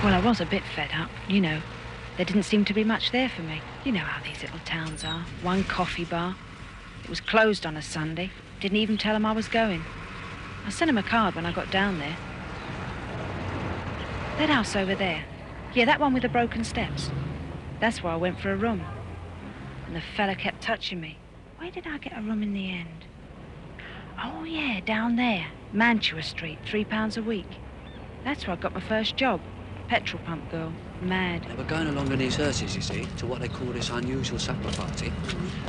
Well, I was a bit fed up, you know. There didn't seem to be much there for me. You know how these little towns are. One coffee bar. It was closed on a Sunday. Didn't even tell them I was going. I sent him a card when I got down there. That house over there. Yeah, that one with the broken steps. That's where I went for a room. And the fella kept touching me. Where did I get a room in the end? Oh, yeah, down there. Mantua Street, £3 a week. That's where I got my first job. Petrol pump girl. Mad. They were going along in these hearses, you see, to what they call this unusual supper party.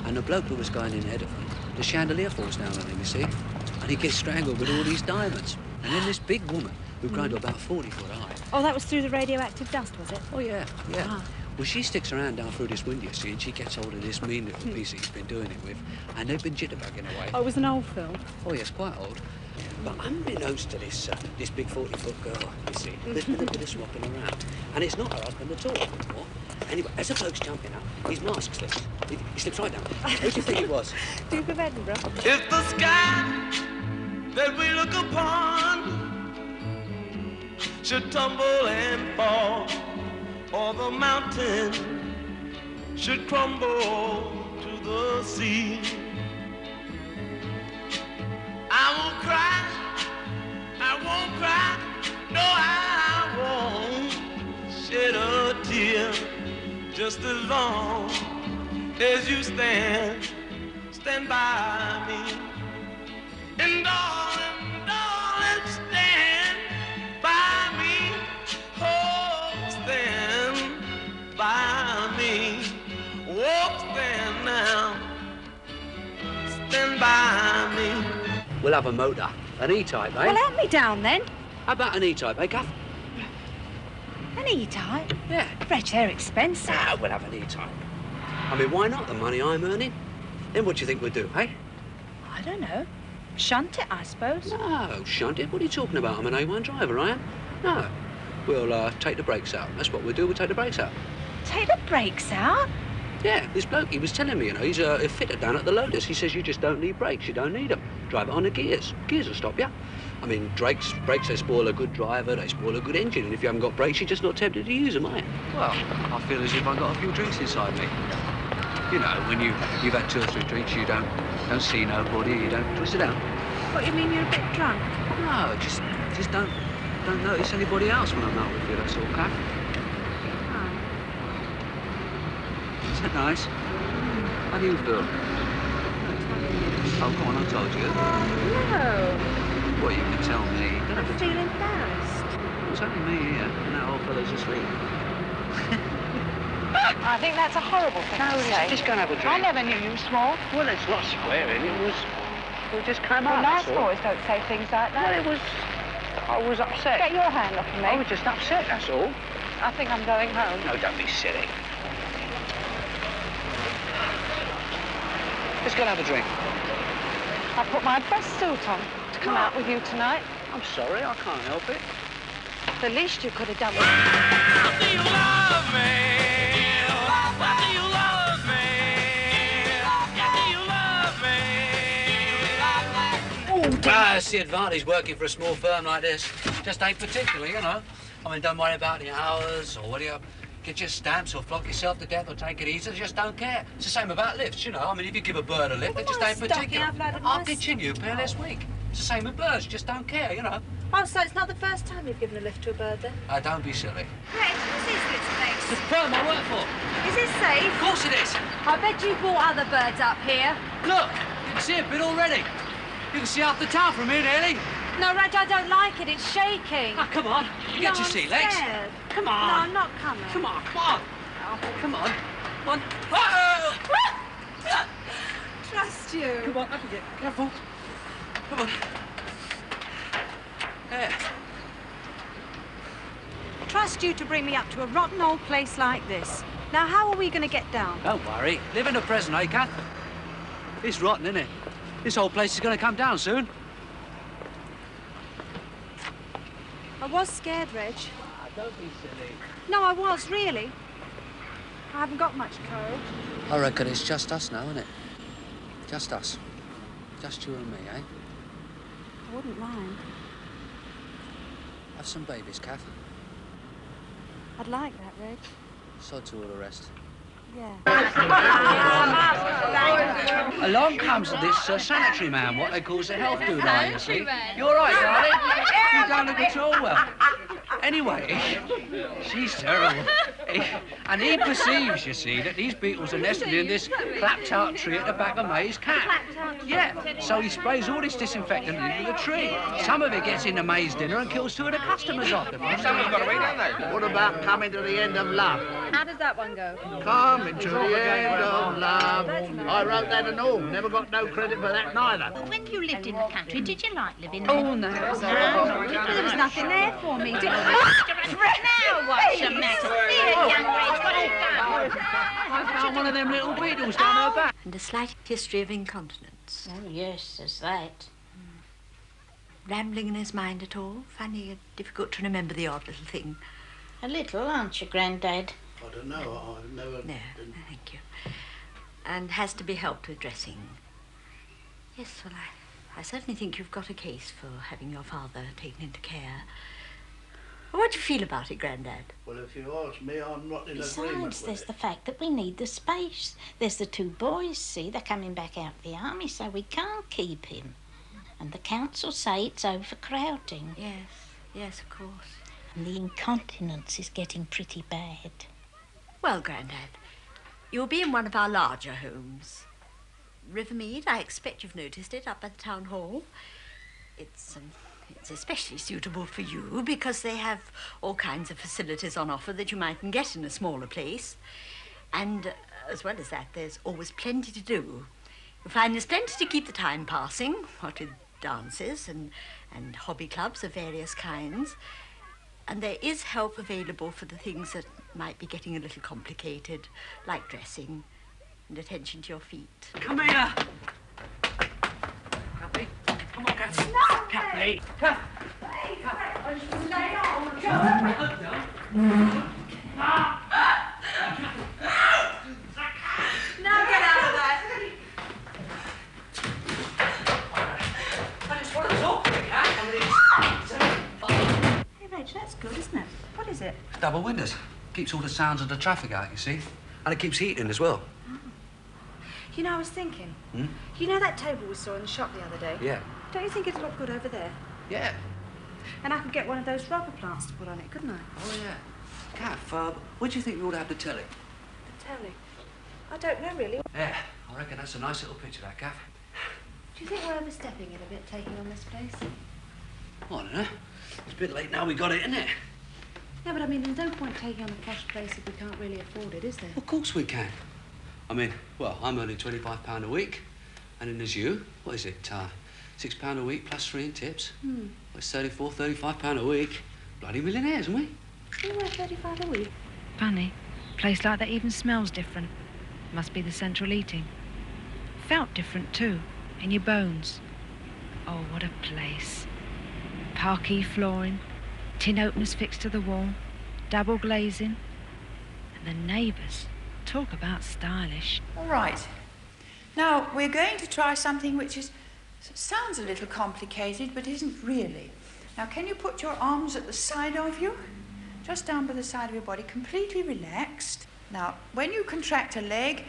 And the bloke who was going in ahead of them, the chandelier falls down on him, you see. And he gets strangled with all these diamonds. And then this big woman, who grown to about 40 foot high. Oh, that was through the radioactive dust, was it? Oh, yeah, yeah. Ah. Well, she sticks around down through this window, you see, and she gets hold of this mean little piece that he's been doing it with, and they've been jitterbugging away. Oh, it was an old film. Oh, yes, quite old. But unbeknownst to this big 40-foot girl, you see, there's been a bit of swapping around. And it's not her husband at all anymore. Anyway, as the bloke's jumping up, his mask slips. He slips right down. Who do you think it was? Duke of Edinburgh. If the sky that we look upon should tumble and fall, or the mountain should crumble to the sea, I won't cry, I won't cry, no, I won't shed a tear, just as long as you stand by me. And darling, darling, stand by me, oh, stand by me, oh, stand now, stand by me. We'll have a motor, an E-type, eh? Well, help me down, then. How about an E-type, eh, Cathy? An E-type? Yeah. Fretch, they're expensive. Nah, we'll have an E-type. I mean, why not? The money I'm earning. Then what do you think we'll do, eh? I don't know. Shunt it, I suppose. No, shunt it. What are you talking about? I'm an A1 driver, I am. No. We'll take the brakes out. That's what we'll do. We'll take the brakes out. Take the brakes out? Yeah, this bloke, he was telling me, you know, he's a fitter down at the Lotus. He says you just don't need brakes. You don't need them. Drive it on the gears. Gears will stop you. I mean, brakes, they spoil a good driver, they spoil a good engine, and if you haven't got brakes, you're just not tempted to use them, are you? Well, I feel as if I've got a few drinks inside me. You know, when you've had 2 or 3 drinks, you don't see nobody, you don't twist it out. What, you mean you're a bit drunk? No, just don't notice anybody else when I'm out with you, that's all, Kath. Is that nice? How do you feel? Oh, come on, I told you. No. Well, you can tell me. Don't have I to feel embarrassed. It's only me here, and that old fellow's asleep. I think that's a horrible thing to say. Just go and have a drink. I never knew you were small. Well, it's not swearing, it just came Well, out, nice that's all. boys don't say things like that. Well, I was upset. Get your hand off of me. I was just upset, that's all. I think I'm going home. No, don't be silly. Let's go and have a drink. I put my best suit on to come out with you tonight. I'm sorry, I can't help it. The least you could have done was... Do you love me? Do you love me? Do you love me? That's the advantage working for a small firm like this. Just ain't particular, you know. I mean, don't worry about the hours or whether you get your stamps or flog yourself to death or take it easy. They just don't care. It's the same about lifts, you know. I mean, if you give a bird a lift, they just ain't particular. I'll continue pay less week. It's the same with birds, just don't care, you know. Oh, so it's not the first time you've given a lift to a bird, then? Don't be silly. Fred, what's this place? The firm I work for. Is it safe? Of course it is. I bet you brought other birds up here. Look, you can see a bit already. You can see half the town from here, nearly. No, Reg, I don't like it. It's shaking. Oh, come on. You get your sea legs. Scared. Come No, on. I'm not coming. Come on, come on. Oh, come on. Come on. Oh! Trust you. Come on, up again. Careful. Come on. There. Trust you to bring me up to a rotten old place like this. Now, how are we going to get down? Don't worry. Live in the present, eh, Kath? It's rotten, isn't it? This whole place is going to come down soon. I was scared, Reg. Don't be silly. No, I was, really. I haven't got much courage. I reckon it's just us now, isn't it? Just us. Just you and me, eh? I wouldn't mind. Have some babies, Cathy. I'd like that, Reg. Sod to all the rest. Yeah. Along comes this sanitary man, what they calls a health doula, you see. You all right, darling? You don't look at all well. Anyway, she's terrible. And he perceives, you see, that these beetles are nested in this clapped-out tree at the back of May's cat. Yeah, so he sprays all this disinfectant into the tree. Some of it gets into May's dinner and kills 2 of the customers off. Someone's got to eat, haven't they? What about coming to the end of love? How does that one go? Coming to the end of love. I wrote that and all. Never got no credit for that neither. When you lived in the country, did you like living there? Oh, no. There was nothing there for me. Now what's the matter? Here, young Reg, what have you done? I found one of them little beetles down her back. And a slight history of incontinence. Oh, yes, there's that. Rambling in his mind at all? Finding it difficult to remember the odd little thing? A little, aren't you, Grandad? I don't know. I've never... No, thank you. And has to be helped with dressing. Yes, well, I certainly think you've got a case for having your father taken into care. What do you feel about it, Grandad? Well, if you ask me, I'm not in agreement Besides, with there's it. the fact that we need the space. There's the 2 boys, see, they're coming back out of the army, so we can't keep him. And the council say it's overcrowding. Yes, of course. And the incontinence is getting pretty bad. Well, Grandad, you'll be in one of our larger homes. Rivermead, I expect you've noticed it, up by the town hall. It's especially suitable for you because they have all kinds of facilities on offer that you mightn't get in a smaller place. And as well as that, there's always plenty to do. You'll find there's plenty to keep the time passing, what with dances and hobby clubs of various kinds. And there is help available for the things that might be getting a little complicated, like dressing and attention to your feet. Come here. Cathy. Come on, Cathy. No, Cathy. Now get out of that. I just want to talk to you, Cat. Hey, Reg, that's good, isn't it? What is it? Double windows. Keeps all the sounds of the traffic out, you see. And it keeps heating as well. You know, I was thinking. Hmm? You know that table we saw in the shop the other day? Yeah. Don't you think it'd look good over there? Yeah. And I could get one of those rubber plants to put on it, couldn't I? Oh, yeah. Cat, what do you think we ought to have to tell it? The telly. I don't know, really. Yeah, I reckon that's a nice little picture, that, Gaff. Do you think we're overstepping it a bit, taking on this place? I don't know. It's a bit late now we got it, isn't it? Yeah, but I mean, there's no point taking on a posh place if we can't really afford it, is there? Of course we can. I mean, well, I'm earning £25 a week. And then there's you. What is it? £6 a week plus 3 in tips. Well, it's £35 a week. Bloody millionaires, aren't we? You're worth 35 a week. Funny. A place like that even smells different. Must be the central heating. Felt different, too. In your bones. Oh, what a place. Parquet flooring. Tin openers fixed to the wall. Double glazing. And the neighbours. Talk about stylish. All right. Now, we're going to try something which sounds a little complicated, but isn't really. Now, can you put your arms at the side of you? Just down by the side of your body, completely relaxed. Now, when you contract a leg,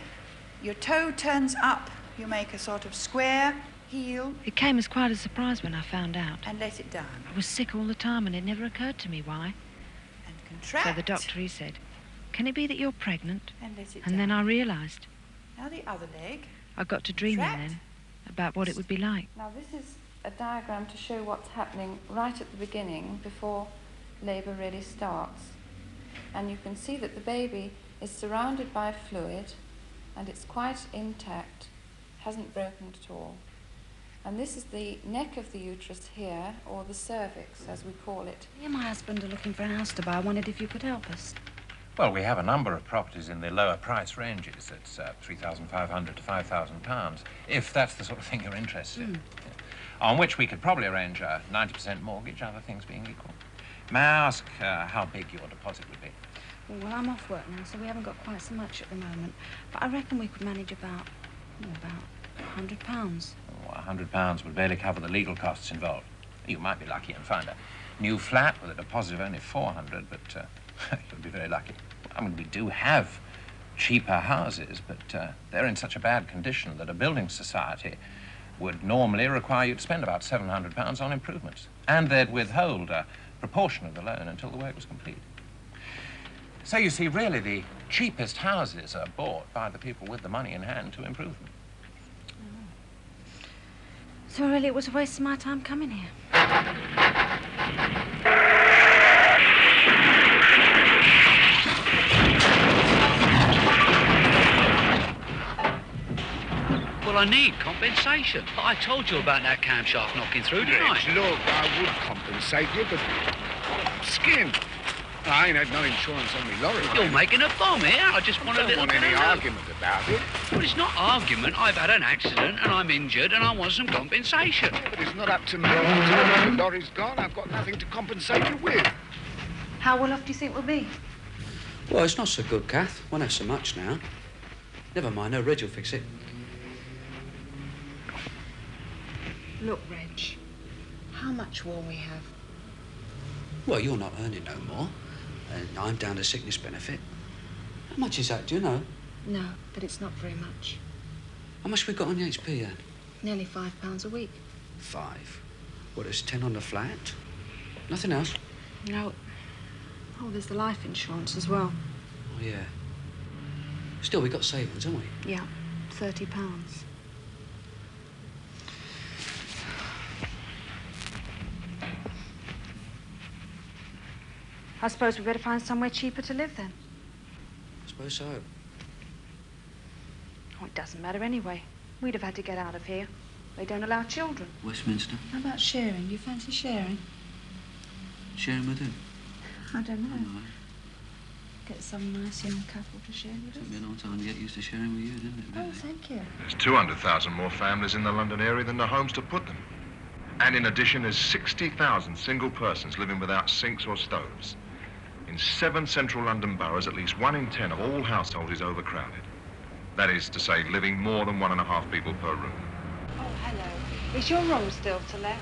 your toe turns up. You make a sort of square heel. It came as quite a surprise when I found out. And let it down. I was sick all the time and it never occurred to me why. And contract. So the doctor, he said, can it be that you're pregnant? And let it down. And then I realised. Now the other leg. I got to dreaming Contract. then about what it would be like. Now this is a diagram to show what's happening right at the beginning before labour really starts. And you can see that the baby is surrounded by fluid and it's quite intact, hasn't broken at all. And this is the neck of the uterus here, or the cervix as we call it. Me and my husband are looking for a house to buy. I wondered if you could help us. Well, we have a number of properties in the lower price ranges. It's £3,500 to £5,000, if that's the sort of thing you're interested in. Yeah. On which we could probably arrange a 90% mortgage, other things being equal. May I ask how big your deposit would be? Well, I'm off work now, so we haven't got quite so much at the moment. But I reckon we could manage about £100. Oh, £100 would barely cover the legal costs involved. You might be lucky and find a new flat with a deposit of only £400, but you'll be very lucky. I mean, we do have cheaper houses, but they're in such a bad condition that a building society would normally require you to spend about £700 on improvements. And they'd withhold a proportion of the loan until the work was complete. So you see, really, the cheapest houses are bought by the people with the money in hand to improve them. So really, it was a waste of my time coming here. Well, I need compensation. I told you about that camshaft knocking through, didn't I? Look, I would compensate you, but skin. I ain't had no insurance on me lorry. You're making a bomb here. I just want a little bit of any argument about it. Well, it's not argument. I've had an accident and I'm injured and I want some compensation. But it's not up to me. The lorry's gone. I've got nothing to compensate you with. How well off do you think we'll be? Well, it's not so good, Kath. Won't have so much now. Never mind, no, Reg will fix it. Look, Reg, how much will we have? Well, you're not earning no more. And I'm down to sickness benefit. How much is that, do you know? No, but it's not very much. How much we got on the HP, Anne? Nearly £5 a week. 5. Well, there's 10 on the flat. Nothing else? No. Oh, there's the life insurance as well. Oh, yeah. Still, we got savings, haven't we? Yeah, £30. I suppose we better find somewhere cheaper to live then. I suppose so. Oh, it doesn't matter anyway. We'd have had to get out of here. They don't allow children. Westminster. How about sharing? Do you fancy sharing? Sharing with who? I don't know. Get some nice young couple to share with us. Took me a long time to get used to sharing with you, didn't it, really? Oh, thank you. There's 200,000 more families in the London area than there are homes to put them. And in addition, there's 60,000 single persons living without sinks or stoves. In 7 central London boroughs, at least 1 in 10 of all households is overcrowded. That is to say, living more than 1.5 people per room. Oh, hello. Is your room still to let?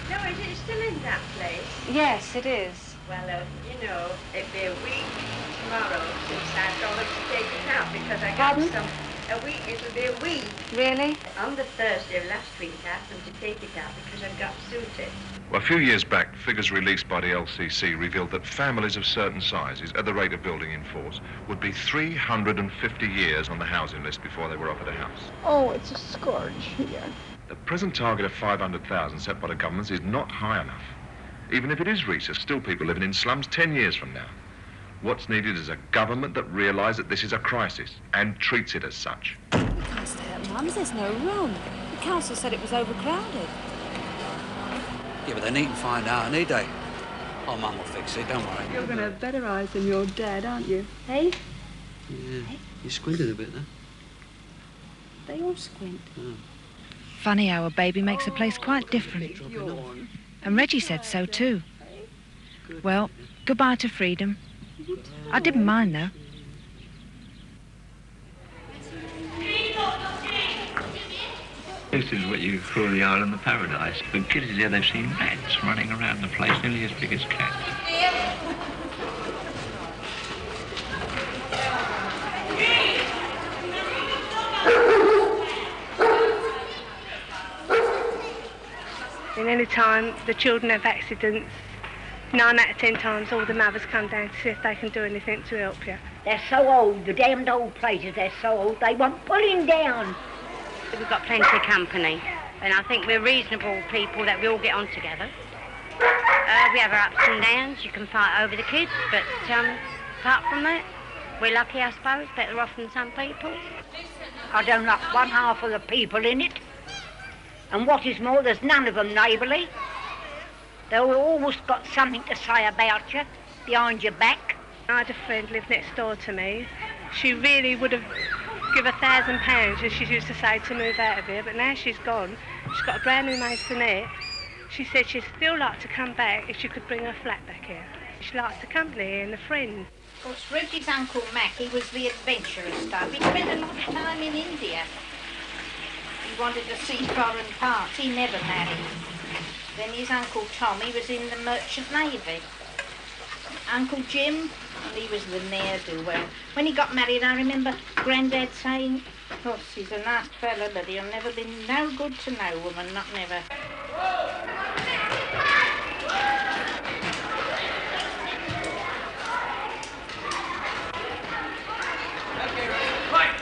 No, is it still in that place? Yes, it is. Well, you know, it'd be a week tomorrow since I've gone up to take it out because I got Pardon? some... A week, it'll be a week. Really? On the Thursday of last week, I asked them to take it out because I got suited. Well, a few years back, figures released by the LCC revealed that families of certain sizes, at the rate of building in force, would be 350 years on the housing list before they were offered a house. Oh, it's a scourge here. The present target of 500,000 set by the governments is not high enough. Even if it is reached, there's still people living in slums 10 years from now. What's needed is a government that realises that this is a crisis and treats it as such. We can't stay at Mum's, there's no room. The council said it was overcrowded. Yeah, but they needn't find out, need they? Oh, Mum will fix it, don't worry. You're going to have better eyes than your dad, aren't you? Hey? Yeah, you squinted a bit there. They all squint. Oh. Funny how a baby makes a place quite different. And Reggie said so too. Well, goodbye to freedom. I didn't mind though. This is what you call the island of paradise. The kids here, they've seen rats running around the place nearly as big as cats. And any time the children have accidents, 9 out of 10 times all the mothers come down to see if they can do anything to help you. They're so old, the damned old places, they're so old, they want pulling down. We've got plenty of company, and I think we're reasonable people that we all get on together. We have our ups and downs, you can fight over the kids, but apart from that, we're lucky, I suppose, better off than some people. I don't like one half of the people in it. And what is more, there's none of them neighbourly. They've always got something to say about you, behind your back. I had a friend live next door to me. She really would have given £1,000, as she used to say, to move out of here, but now she's gone. She's got a brand new masonette. She said she'd still like to come back if she could bring her flat back here. She likes the company and the friends. Of course, Reggie's Uncle Mac, he was the adventurer stuff. He spent a lot of time in India. He wanted to see foreign parts. He never married. Then his Uncle Tom, he was in the Merchant Navy. Uncle Jim, he was the ne'er-do-well. When he got married, I remember Grandad saying, of course, he's a nice fella, but he'll never be no good to no woman, not never.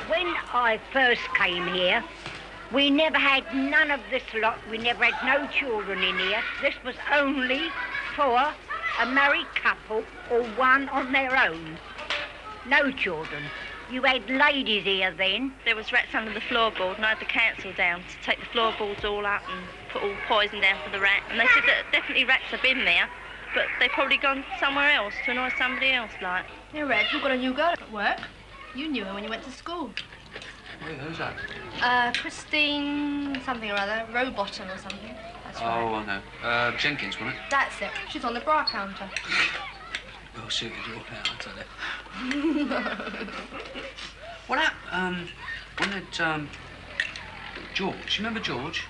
When I first came here, we never had none of this lot. We never had no children in here. This was only for a married couple or one on their own. No children. You had ladies here then. There was rats under the floorboard, and I had the council down to take the floorboards all up and put all poison down for the rat. And they said that definitely rats have been there, but they've probably gone somewhere else to annoy somebody else, like. Hey, Reg, you've got a new girl at work. You knew her when you went to school. Hey, who's that? Christine something or other, Rowbottom or something. That's right. Oh, I know. Jenkins, wasn't it? That's it. She's on the bra counter. Well suited your hair, I'll tell you. What happened? When did George? You remember George?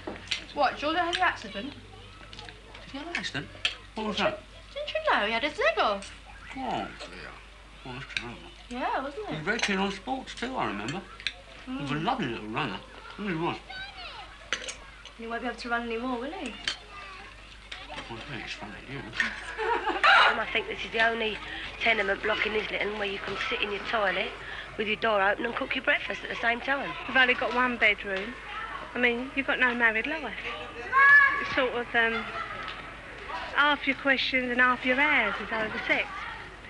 What, George had an accident? Did he have an accident? What was that? Didn't you know he had his leg off? Oh, dear. Oh, that's terrible. Yeah, wasn't He it? was very keen on sports too, I remember. He was a lovely little runner. He really was. He won't be able to run anymore, will he? Well, I think it's funny, you. And I think this is the only tenement block in Islington where you can sit in your toilet with your door open and cook your breakfast at the same time. We've only got one bedroom. I mean, you've got no married life. It's sort of, half your questions and half your hours is over sex.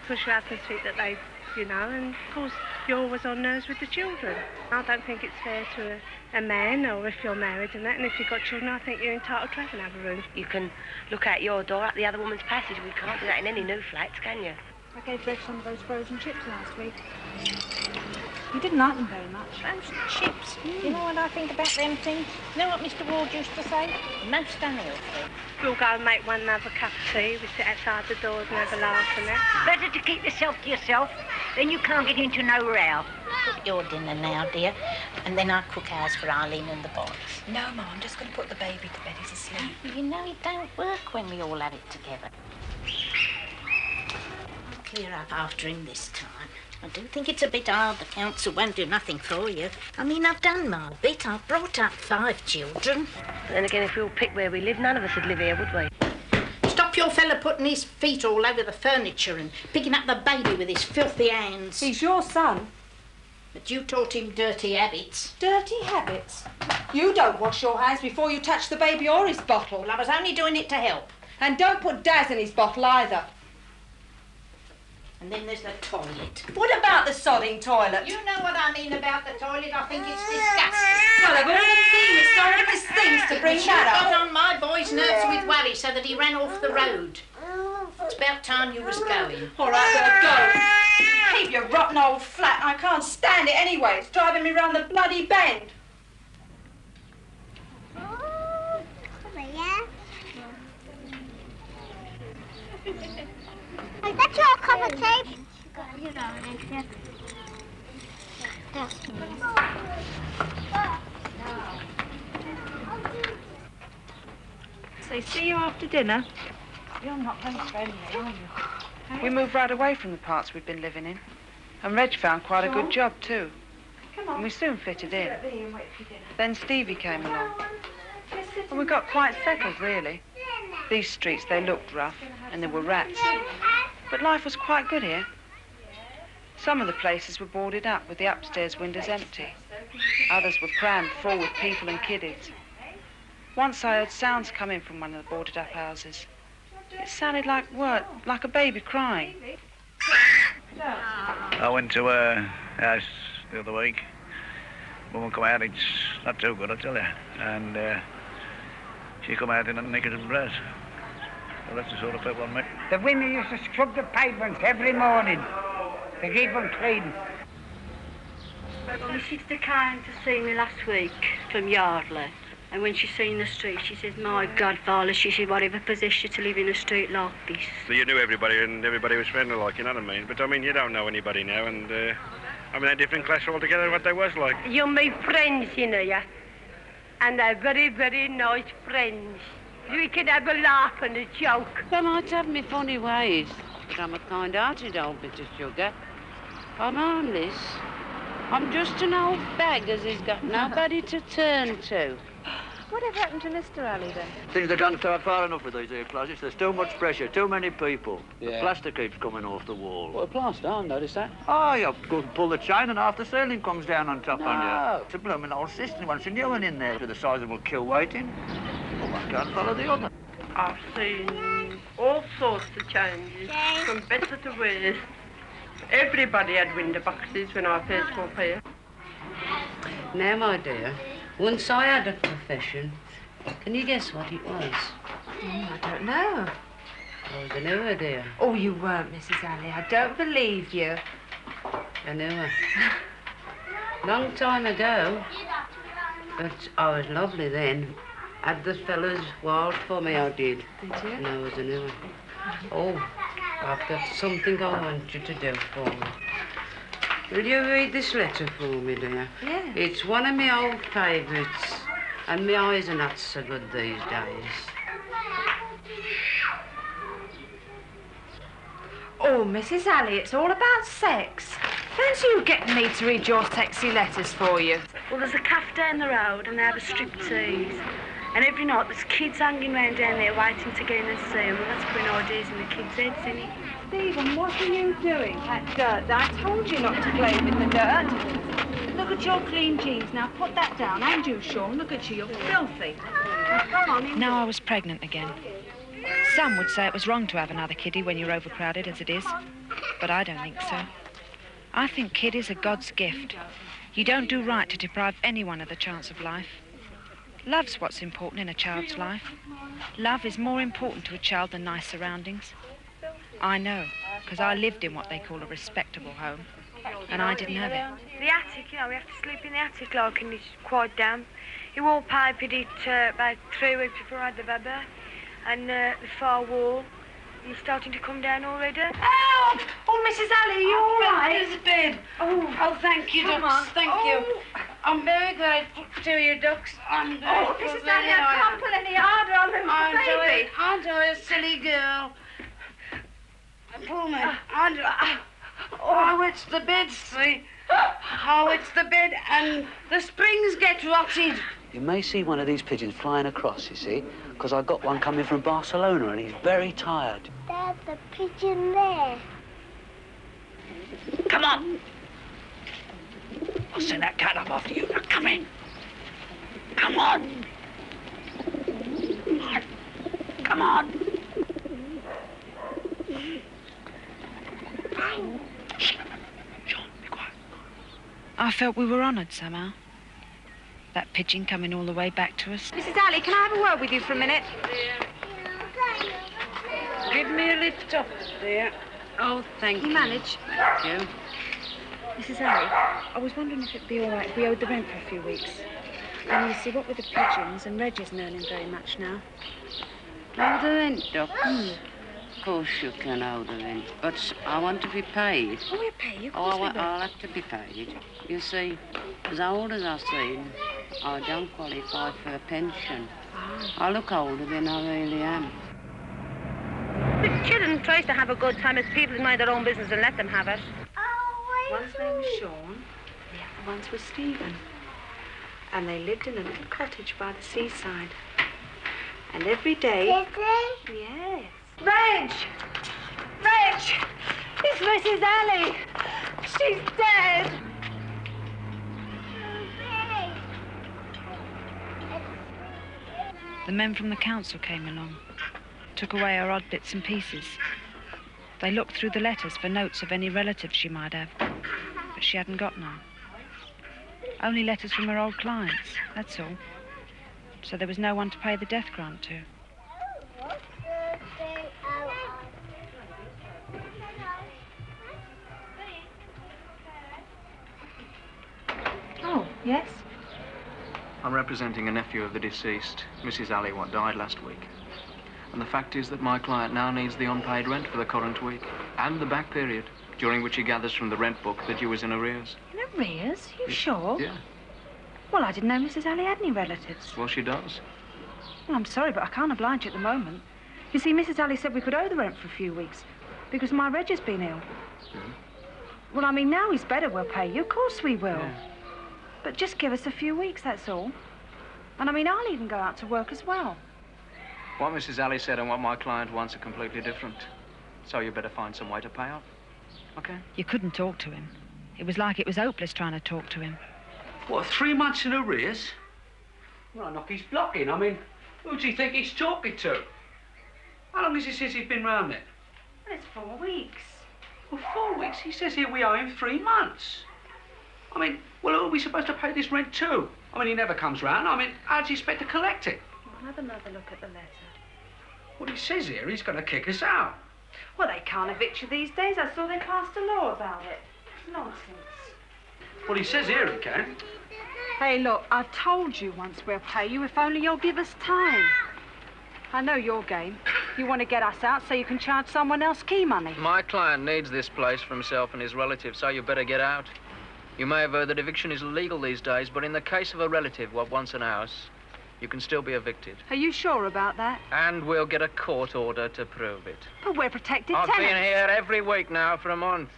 Because your husband's fit that they, you know, and of course you're always on nerves with the children. I don't think it's fair to a man, or if you're married and that, and if you've got children, I think you're entitled to have another room. You can look out your door up the other woman's passage. We can't do that in any new flats, can you? I gave Reg some of those frozen chips last week. He didn't like them very much. Frozen chips. You know what I think about them things? You know what Mr. Ward used to say? Most unhealthy. We'll go and make one another cup of tea. We sit outside the doors and have a laugh and that. Better to keep yourself to yourself, then you can't get into no row. Cook your dinner now, dear, and then I'll cook ours for Eileen and the boys. No, Mum, I'm just going to put the baby to bed. He's asleep. You know it don't work when we all have it together. I'll clear up after him this time. I do think it's a bit hard the council won't do nothing for you. I mean, I've done my bit. I've brought up 5 children. But then again, if we all picked where we live, none of us would live here, would we? Stop your fella putting his feet all over the furniture and picking up the baby with his filthy hands. He's your son. But you taught him dirty habits. Dirty habits? You don't wash your hands before you touch the baby or his bottle. Well, I was only doing it to help. And don't put Daz in his bottle either. And then there's the toilet. What about the sodding toilet? You know what I mean about the toilet. I think it's disgusting. Well, of all the things, horrendous things to bring that You got up. on my boy's nerves with worry so that he ran off the road. It's about time you was going. All right, well, go. Keep your rotten old flat. I can't stand it anyway. It's driving me round the bloody bend. Is that your cup of tea? So see you after dinner. You're not very friendly, are you? We moved right away from the parts we'd been living in. And Reg found quite a good job, too. And we soon fitted in. Then Stevie came along. And we got quite settled, really. These streets, they looked rough, and there were rats. But life was quite good here. Some of the places were boarded up with the upstairs windows empty. Others were crammed full with people and kiddies. Once I heard sounds coming from one of the boarded up houses. It sounded like what? Like a baby crying. I went to a house the other week. Woman come out, it's not too good, I tell you. And she come out in a knickers and dress. Well, that's the sort of people I met. The women used to scrub the pavements every morning. to keep them clean. Well, my sister came to see me last week from Yardley, and when she seen the street, she says, "My God, Viola," she said, "whatever possessed you to live in a street like this?" So you knew everybody, and everybody was friendly like, you know what I mean? But, I mean, you don't know anybody now, and, I mean, they're different class altogether what they was like. You're my friends, you know, yeah? And they're very, very nice friends. We can have a laugh and a joke. I might have me funny ways, but I'm a kind-hearted old bit of sugar. I'm harmless. I'm just an old bag as has got nobody to turn to. Whatever happened to Mr. Alley, then? Things have gone far enough with these here closets. There's too much pressure, too many people. Yeah. The plaster keeps coming off the wall. What, a plaster? I noticed that. Oh, you go and pull the chain and half the ceiling comes down on top on No. you. It's a blooming old system. Once a new one in there with a sizable kill waiting. One can't follow the other. I've seen all sorts of changes, from better to worse. Everybody had window boxes when I first got here. Now, my dear, once I had a profession. Can you guess what it was? I don't know. I was a newer, dear. Oh, you weren't, Mrs. Alley. I don't believe you. A newer. Long time ago. But I was lovely then. Had the fellas wild for me, I did. Did you? And I was a newer. Oh, I've got something I want you to do for me. Will you read this letter for me, dear? Yeah. It's one of my old favourites, and my eyes are not so good these days. Oh, Mrs. Alley, it's all about sex. Fancy you getting me to read your sexy letters for you. Well, there's a cafe down the road, and they have a striptease. And every night there's kids hanging round down there waiting to get in and see them. Well, that's putting ideas in the kids' heads, isn't it? Stephen, what are you doing? That dirt. I told you not to play with the dirt. Look at your clean jeans. Now put that down. And you, Sean. Look at you. You're filthy. Now, come on in. Now I was pregnant again. Some would say it was wrong to have another kiddie when you're overcrowded as it is. But I don't think so. I think kiddies are God's gift. You don't do right to deprive anyone of the chance of life. Love's what's important in a child's life. Love is more important to a child than nice surroundings. I know, because I lived in what they call a respectable home, and I didn't have it. The attic, you know, we have to sleep in the attic, like, and it's quite damp. He wallpapered it about 3 weeks before I had the baby, and the far wall is starting to come down already. Oh, Mrs. Alley, are you all right? There's a bed. Oh, thank you, Come ducks. on. Thank you. I'm very grateful to you, ducks. I'm Oh, grateful. Mrs. Alley, I can't put any harder on them, baby. Aren't I a silly girl? Pull me. Oh, it's the bed, see? Oh, it's the bed, and the springs get rotted. You may see one of these pigeons flying across, you see, because I got one coming from Barcelona and he's very tired. There's a pigeon there. Come on! I'll send that cat up after you. Now, come in. Come on! Come on! Sean, be quiet. I felt we were honoured somehow. That pigeon coming all the way back to us. Mrs. Alley, can I have a word with you for a minute? Give me a lift up, dear. Oh, thank you. You manage? Thank you. Mrs. Alley, I was wondering if it'd be all right if we owed the rent for a few weeks. And you see, what with the pigeons, and Reg isn't earning very much now. Owe the rent, ducks. Of course you can owe the rent, but I want to be paid. Oh, we'll pay you. Of Oh, course we will. I'll have to be paid. You see, as old as I seem, I don't qualify for a pension. I look older than I really am. The children tries to have a good time as people who mind their own business and let them have it. One's name was Sean, the other one's was Stephen. And they lived in a little cottage by the seaside. And every day... Did they? Yes. Reg! Reg! It's Mrs. Alley! She's dead! The men from the council came along, took away our odd bits and pieces. They looked through the letters for notes of any relatives she might have, but she hadn't got none. Only letters from her old clients, that's all. So there was no one to pay the death grant to. Yes? I'm representing a nephew of the deceased, Mrs. Ali, what died last week. And the fact is that my client now needs the unpaid rent for the current week and the back period, during which he gathers from the rent book that you was in arrears. In arrears? You sure? Yeah. Well, I didn't know Mrs. Ali had any relatives. Well, she does. Well, I'm sorry, but I can't oblige you at the moment. You see, Mrs. Ali said we could owe the rent for a few weeks because my Reg has been ill. Well, I mean, now he's better, we'll pay you. Of course we will. Yeah. But just give us a few weeks, that's all. And I mean, I'll even go out to work as well. What Mrs. Ali said and what my client wants are completely different. So you better find some way to pay up. Okay? You couldn't talk to him. It was like it was hopeless trying to talk to him. What, 3 months in arrears? Well, I knock his block in. I mean, who does he think he's talking to? How long is it since he's been round there? Well, it's 4 weeks. Well, 4 weeks? He says here we owe him 3 months. I mean, well, who are we supposed to pay this rent to? I mean, he never comes round. I mean, how do you expect to collect it? We'll have another look at the letter. Well, he says here he's going to kick us out. Well, they can't evict you these days. I saw they passed a law about it. Nonsense. Well, he says here he can. Hey, look, I've told you once we'll pay you if only you'll give us time. I know your game. You want to get us out so you can charge someone else key money. My client needs this place for himself and his relatives, so you better get out. You may have heard that eviction is illegal these days, but in the case of a relative what wants an house, you can still be evicted. Are you sure about that? And we'll get a court order to prove it. But we're protected I've tenants. been here every week now for a month.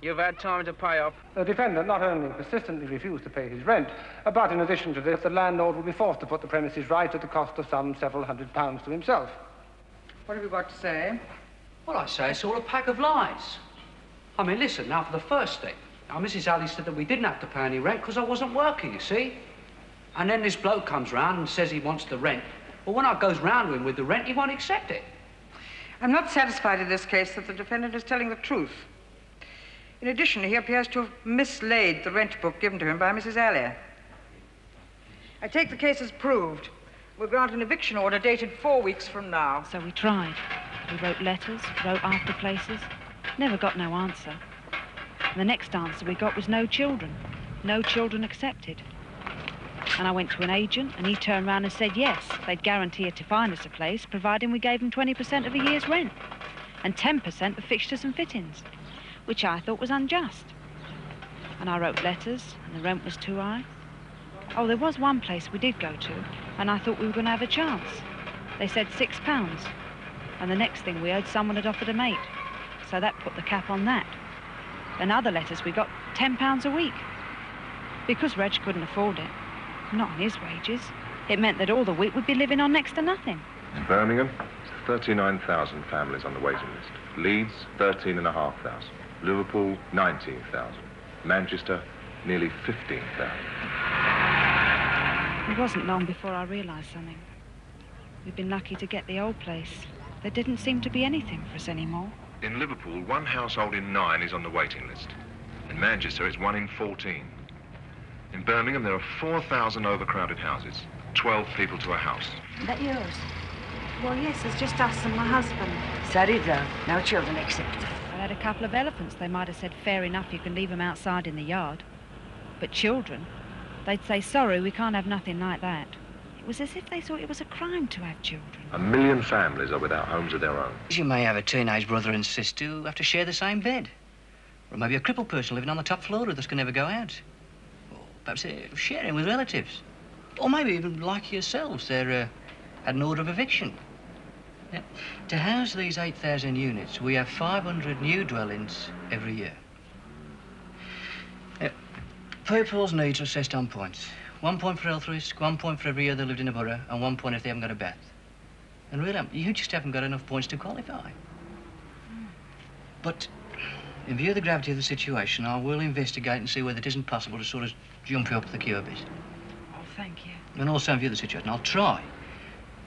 You've had time to pay up. The defendant not only persistently refused to pay his rent, but in addition to this, the landlord will be forced to put the premises right at the cost of some several £100s to himself. What have you got to say? Well, I say it's all a pack of lies. I mean, listen, now for the first thing. Now, Mrs. Ali said that we didn't have to pay any rent because I wasn't working, you see? And then this bloke comes round and says he wants the rent. Well, when I goes round to him with the rent, he won't accept it. I'm not satisfied in this case that the defendant is telling the truth. In addition, he appears to have mislaid the rent book given to him by Mrs. Ali. I take the case as proved. We'll grant an eviction order dated 4 weeks from now. So we tried. We wrote letters, wrote after places, never got no answer. And the next answer we got was no children. No children accepted. And I went to an agent, and he turned round and said yes, they'd guarantee to find us a place, providing we gave them 20% of a year's rent, and 10% of fixtures and fittings, which I thought was unjust. And I wrote letters, and the rent was too high. Oh, there was one place we did go to, and I thought we were going to have a chance. They said £6, and the next thing we heard, someone had offered a mate, so that put the cap on that. And other letters we got £10 a week, because Reg couldn't afford it. Not on his wages. It meant that all the week we'd be living on next to nothing. In Birmingham, 39,000 families on the waiting list. Leeds, 13,500. Liverpool, 19,000. Manchester, nearly 15,000. It wasn't long before I realised something. We'd been lucky to get the old place. There didn't seem to be anything for us anymore. In Liverpool, 1 household in 9 is on the waiting list. In Manchester, it's 1 in 14. In Birmingham, there are 4,000 overcrowded houses, 12 people to a house. Is that yours? Well, yes, it's just us and my husband. Sorry, though. No children accepted. I had a couple of elephants. They might have said, fair enough, you can leave them outside in the yard. But children, they'd say, sorry, we can't have nothing like that. It was as if they thought it was a crime to have children. 1 million families are without homes of their own. You may have a teenage brother and sister who have to share the same bed. Or maybe a crippled person living on the top floor who just can never go out. Perhaps they're sharing with relatives. Or maybe even like yourselves, they're at an order of eviction. Now, to house these 8,000 units, we have 500 new dwellings every year. Now, people's needs are assessed on points. 1 point for health risk, 1 point for every year they lived in a borough, and 1 point if they haven't got a bath. And really, you just haven't got enough points to qualify. But in view of the gravity of the situation, I will investigate and see whether it isn't possible to sort of jump you up the queue a bit. Oh, thank you. And also in view of the situation, I'll try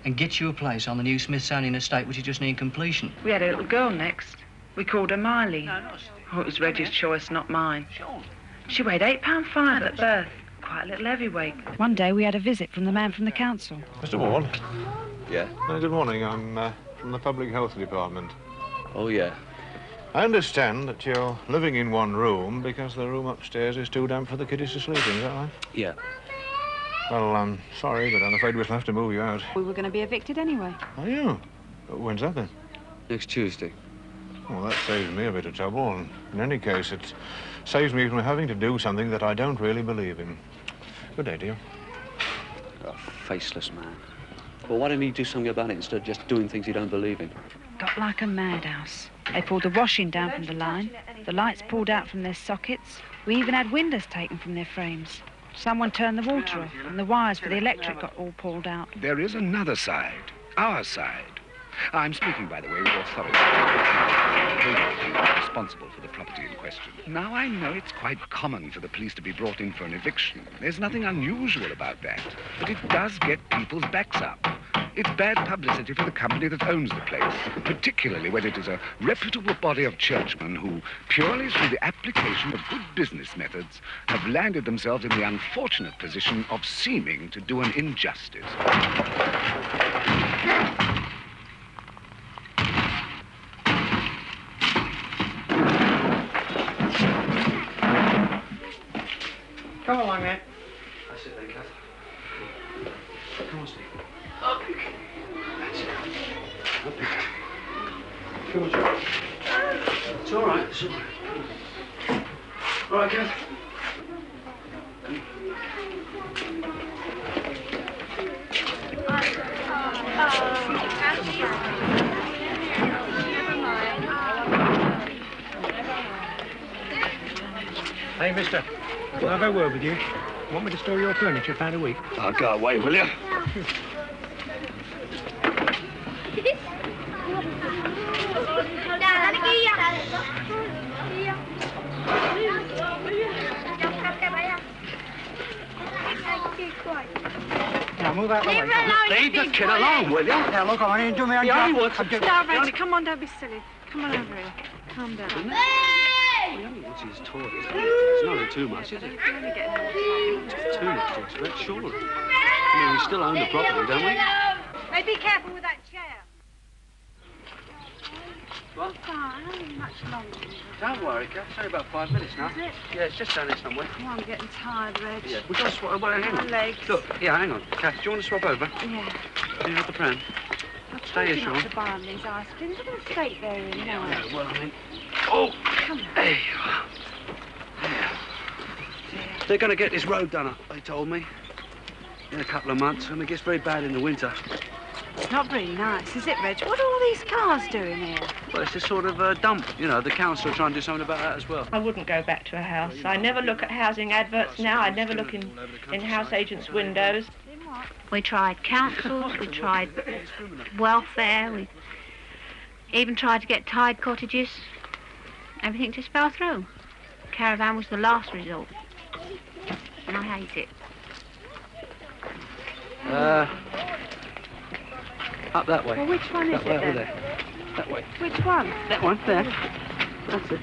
and get you a place on the new Smithsonian estate, which is just needing completion. We had a little girl next. We called her Miley. Oh, it was Reggie's choice, not mine. She weighed £8.5 at birth. Quite a little heavyweight. One day we had a visit from the man from the council. Mr. Ward? Yeah? Good morning. I'm from the Public Health Department. Oh, yeah. I understand that you're living in one room because the room upstairs is too damp for the kiddies to sleep in, is that right? Yeah. Well, I'm sorry, but I'm afraid we'll have to move you out. We were going to be evicted anyway. Are you? When's that then? Next Tuesday. Well, that saves me a bit of trouble, and in any case, it saves me from having to do something that I don't really believe in. Good day, dear. A faceless man. Well, why didn't he do something about it instead of just doing things he don't believe in? Got like a madhouse. They pulled the washing down from the line, the lights pulled out from their sockets. We even had windows taken from their frames. Someone turned the water off, and the wires for the electric got all pulled out. There is another side, our side. I'm speaking, by the way, with authority. Responsible for the property in question. Now, I know it's quite common for the police to be brought in for an eviction. There's nothing unusual about that. But it does get people's backs up. It's bad publicity for the company that owns the place, particularly when it is a reputable body of churchmen who, purely through the application of good business methods, have landed themselves in the unfortunate position of seeming to do an injustice. Come along, mate. That's it then, Cathy. Come on, Steve. That's it. Up it. Come on, Joe. It's all right, it's all right. All right, Cathy. Hey, mister. Can I have a word with you? Want me to store your furniture £1 a week? Oh, go away, will you? Now, move out the way. Leave the kid alone, will you? Yeah, look, I didn't do my own Yeah, he job. wants to do Now, Reg, come on, don't be silly. Come on over here. Calm down. He only wants his toys. It's not too much, is it? It's too much to expect, surely. I mean, we still own the property, don't we? Hey, be careful with that chair. What? I don't need much longer. Don't worry, Kath. It's only about 5 minutes now. Is it? Yeah, it's just down there somewhere. Oh, I'm getting tired, Reg. Yeah, we've got to swap. Well, hang My on. legs. Look, yeah, hang on. Kath, do you want to swap over? Yeah. Do you have the pram? Stay here, Not Sean. to buy them these ice creams. Look at the state they're in now. Yeah, well, I mean... Oh! Come on. There you are. Yeah. They're going to get this road done up, they told me. In a couple of months, and it gets very bad in the winter. It's not very nice, is it, Reg? What are all these cars doing here? Well, it's a sort of dump. You know, the council are trying to do something about that as well. I wouldn't go back to a house. I never look at housing adverts now. I never look in house agents' windows. We tried councils, we tried welfare, we even tried to get tied cottages. Everything just fell through. Caravan was the last resort. And I hate it. Up that way. Well, which one is that way, it then? There. That way. Which one? That one, there. That's it.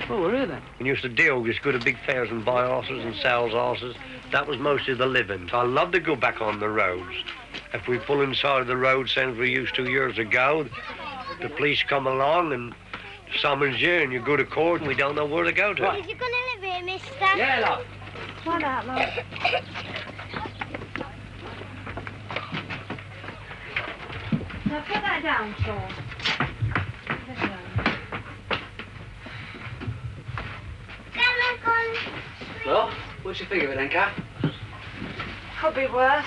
Well, we're here then. We used to deal with go to big fairs and buy horses and sell horses. That was mostly the living. So I love to go back on the roads. If we pull inside the road, same as we used to years ago, the police come along and summons you and you go to court and we don't know where to go to. Is you going to live here, mister? Yeah, love. Come on out, love. Now put that down, Sean. Put it down. Well, what do you think of it then, Kath? Could be worse.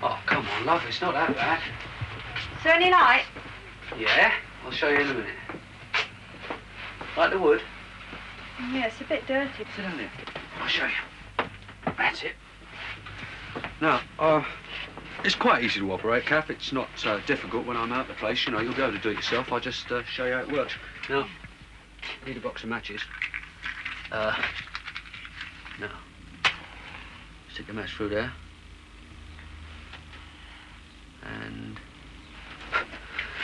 Oh, come on, love, it's not that bad. Is there any light? Yeah, I'll show you in a minute. Like the wood? Yeah, it's a bit dirty. Sit down there. I'll show you. That's it. Now, it's quite easy to operate, Kath. It's not difficult when I'm out the place. You know, you'll be able to do it yourself. I'll just show you how it works. Now, need a box of matches. Now, stick the match through there. And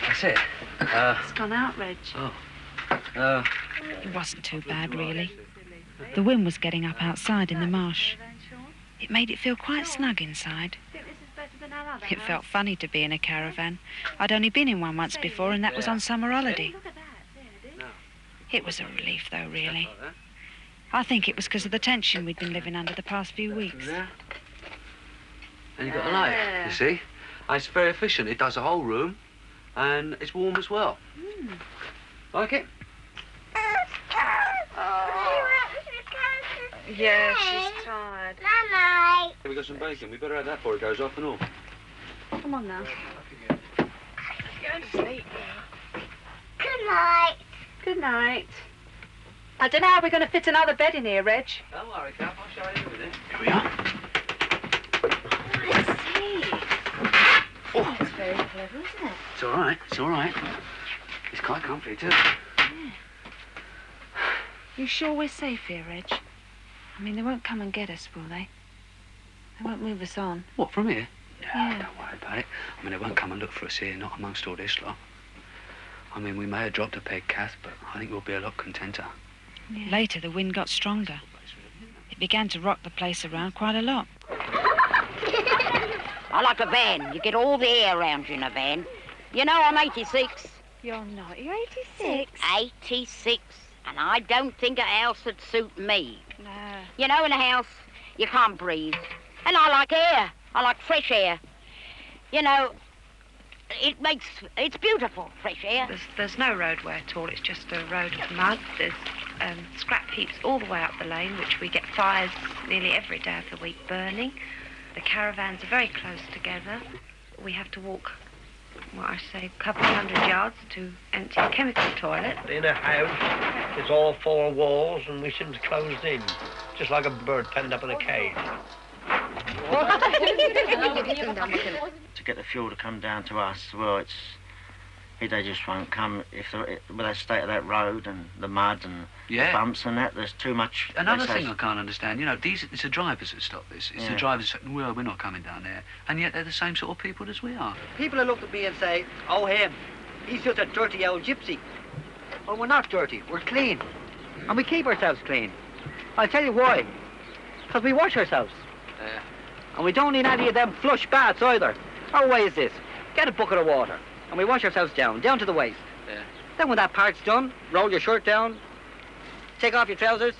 that's it. It's gone out, Reg. Oh. It wasn't too bad, really. The wind was getting up outside in the marsh. It made it feel quite snug inside. It felt funny to be in a caravan. I'd only been in one once before, and that was on summer holiday. It was a relief, though, really. I think it was because of the tension we'd been living under the past few weeks. Yeah. And you've got the light, you see? And it's very efficient. It does the whole room, and it's warm as well. Like it? Yeah, she's tired. Night-night. We've got some bacon. We better have that before it goes off and all. Come on now. Go to sleep now. Good night. Good night. I don't know how we're going to fit another bed in here, Reg. Don't worry, Cap. I'll show you in a minute. Here we are. Let's see. Oh, it's very clever, isn't it? It's all right. It's all right. It's quite comfy, too. Yeah. You sure we're safe here, Reg? I mean, they won't come and get us, will they? They won't move us on. What, from here? Yeah. Don't worry about it. I mean, they won't come and look for us here, not amongst all this lot. I mean, we may have dropped a peg, Kath, but I think we'll be a lot contenter. Yeah. Later, the wind got stronger. It began to rock the place around quite a lot. I like a van. You get all the air around you in a van. You know, I'm 86. You're not. You're 86. 86. And I don't think a house would suit me. No. You know, in a house, you can't breathe. And I like air. I like fresh air. You know, it's beautiful, fresh air. There's no roadway at all. It's just a road of mud. There's scrap heaps all the way up the lane, which we get fires nearly every day of the week burning. The caravans are very close together. We have to walk, what I say, a couple of 100 yards to empty a chemical toilet. In a house, it's all four walls and we seem closed in, just like a bird penned up in a cage. To get the fuel to come down to us, well, they just won't come with that state of that road and the mud and the bumps and that. There's too much. Another thing I can't understand, you know, it's the drivers that stop this. It's the drivers that say, well, we're not coming down there. And yet they're the same sort of people as we are. People will look at me and say, oh, him, he's just a dirty old gypsy. Well, we're not dirty, we're clean. And we keep ourselves clean. I'll tell you why. Because we wash ourselves. And we don't need any of them flush baths either. Our way is this. Get a bucket of water. And we wash ourselves down to the waist. Then when that part's done, roll your shirt down, take off your trousers,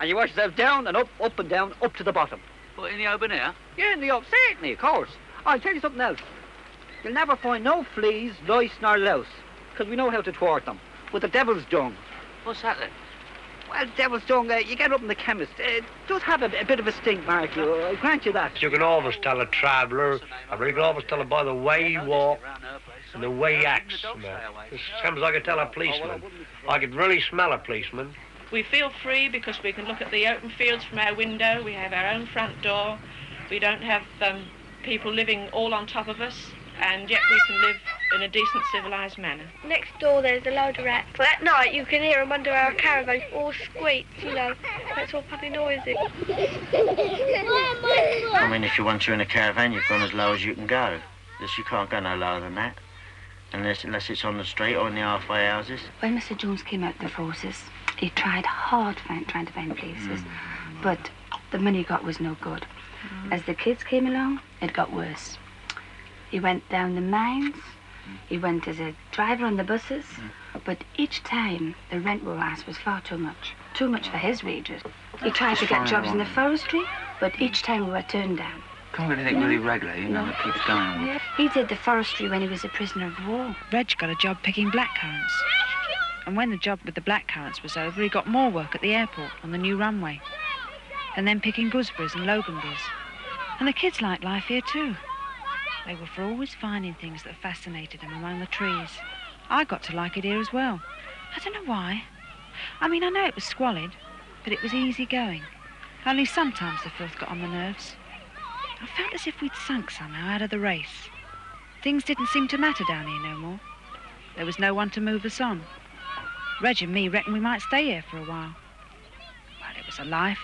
and you wash yourself down and up and down, up to the bottom. What, in the open air? Yeah, in the open, certainly, of course. I'll tell you something else. You'll never find no fleas, lice, nor louse, because we know how to thwart them, with the devil's dung. What's that then? Well, devil's dung, you get it up in the chemist. It does have a bit of a stink, Mark, I grant you that. You can always tell a traveller, and you can always tell it by the way he walks and the way he acts. It's sometimes I could tell a policeman. I could really smell a policeman. We feel free because we can look at the open fields from our window. We have our own front door. We don't have people living all on top of us, and yet we can live in a decent, civilised manner. Next door there's a load of rats. But at night you can hear them under our caravan, all squeak, you know. That's all funny noises. I mean, if you want to in a caravan, you've gone as low as you can go. You can't go no lower than that, unless it's on the street or in the halfway houses. When Mr. Jones came out of the forces, he tried hard trying to find places, but the money he got was no good. As the kids came along, it got worse. He went down the mines, he went as a driver on the buses, but each time the rent we asked was far too much for his wages. He tried to get jobs in the forestry, but each time we were turned down. Can't get anything really regular, you know, that keeps going on. Yeah. He did the forestry when he was a prisoner of war. Reg got a job picking blackcurrants. And when the job with the blackcurrants was over, he got more work at the airport on the new runway. And then picking gooseberries and loganberries. And the kids liked life here too. They were for always finding things that fascinated them among the trees. I got to like it here as well. I don't know why. I mean, I know it was squalid, but it was easy going. Only sometimes the filth got on the nerves. I felt as if we'd sunk somehow out of the race. Things didn't seem to matter down here no more. There was no one to move us on. Reg and me reckoned we might stay here for a while. Well, it was a life.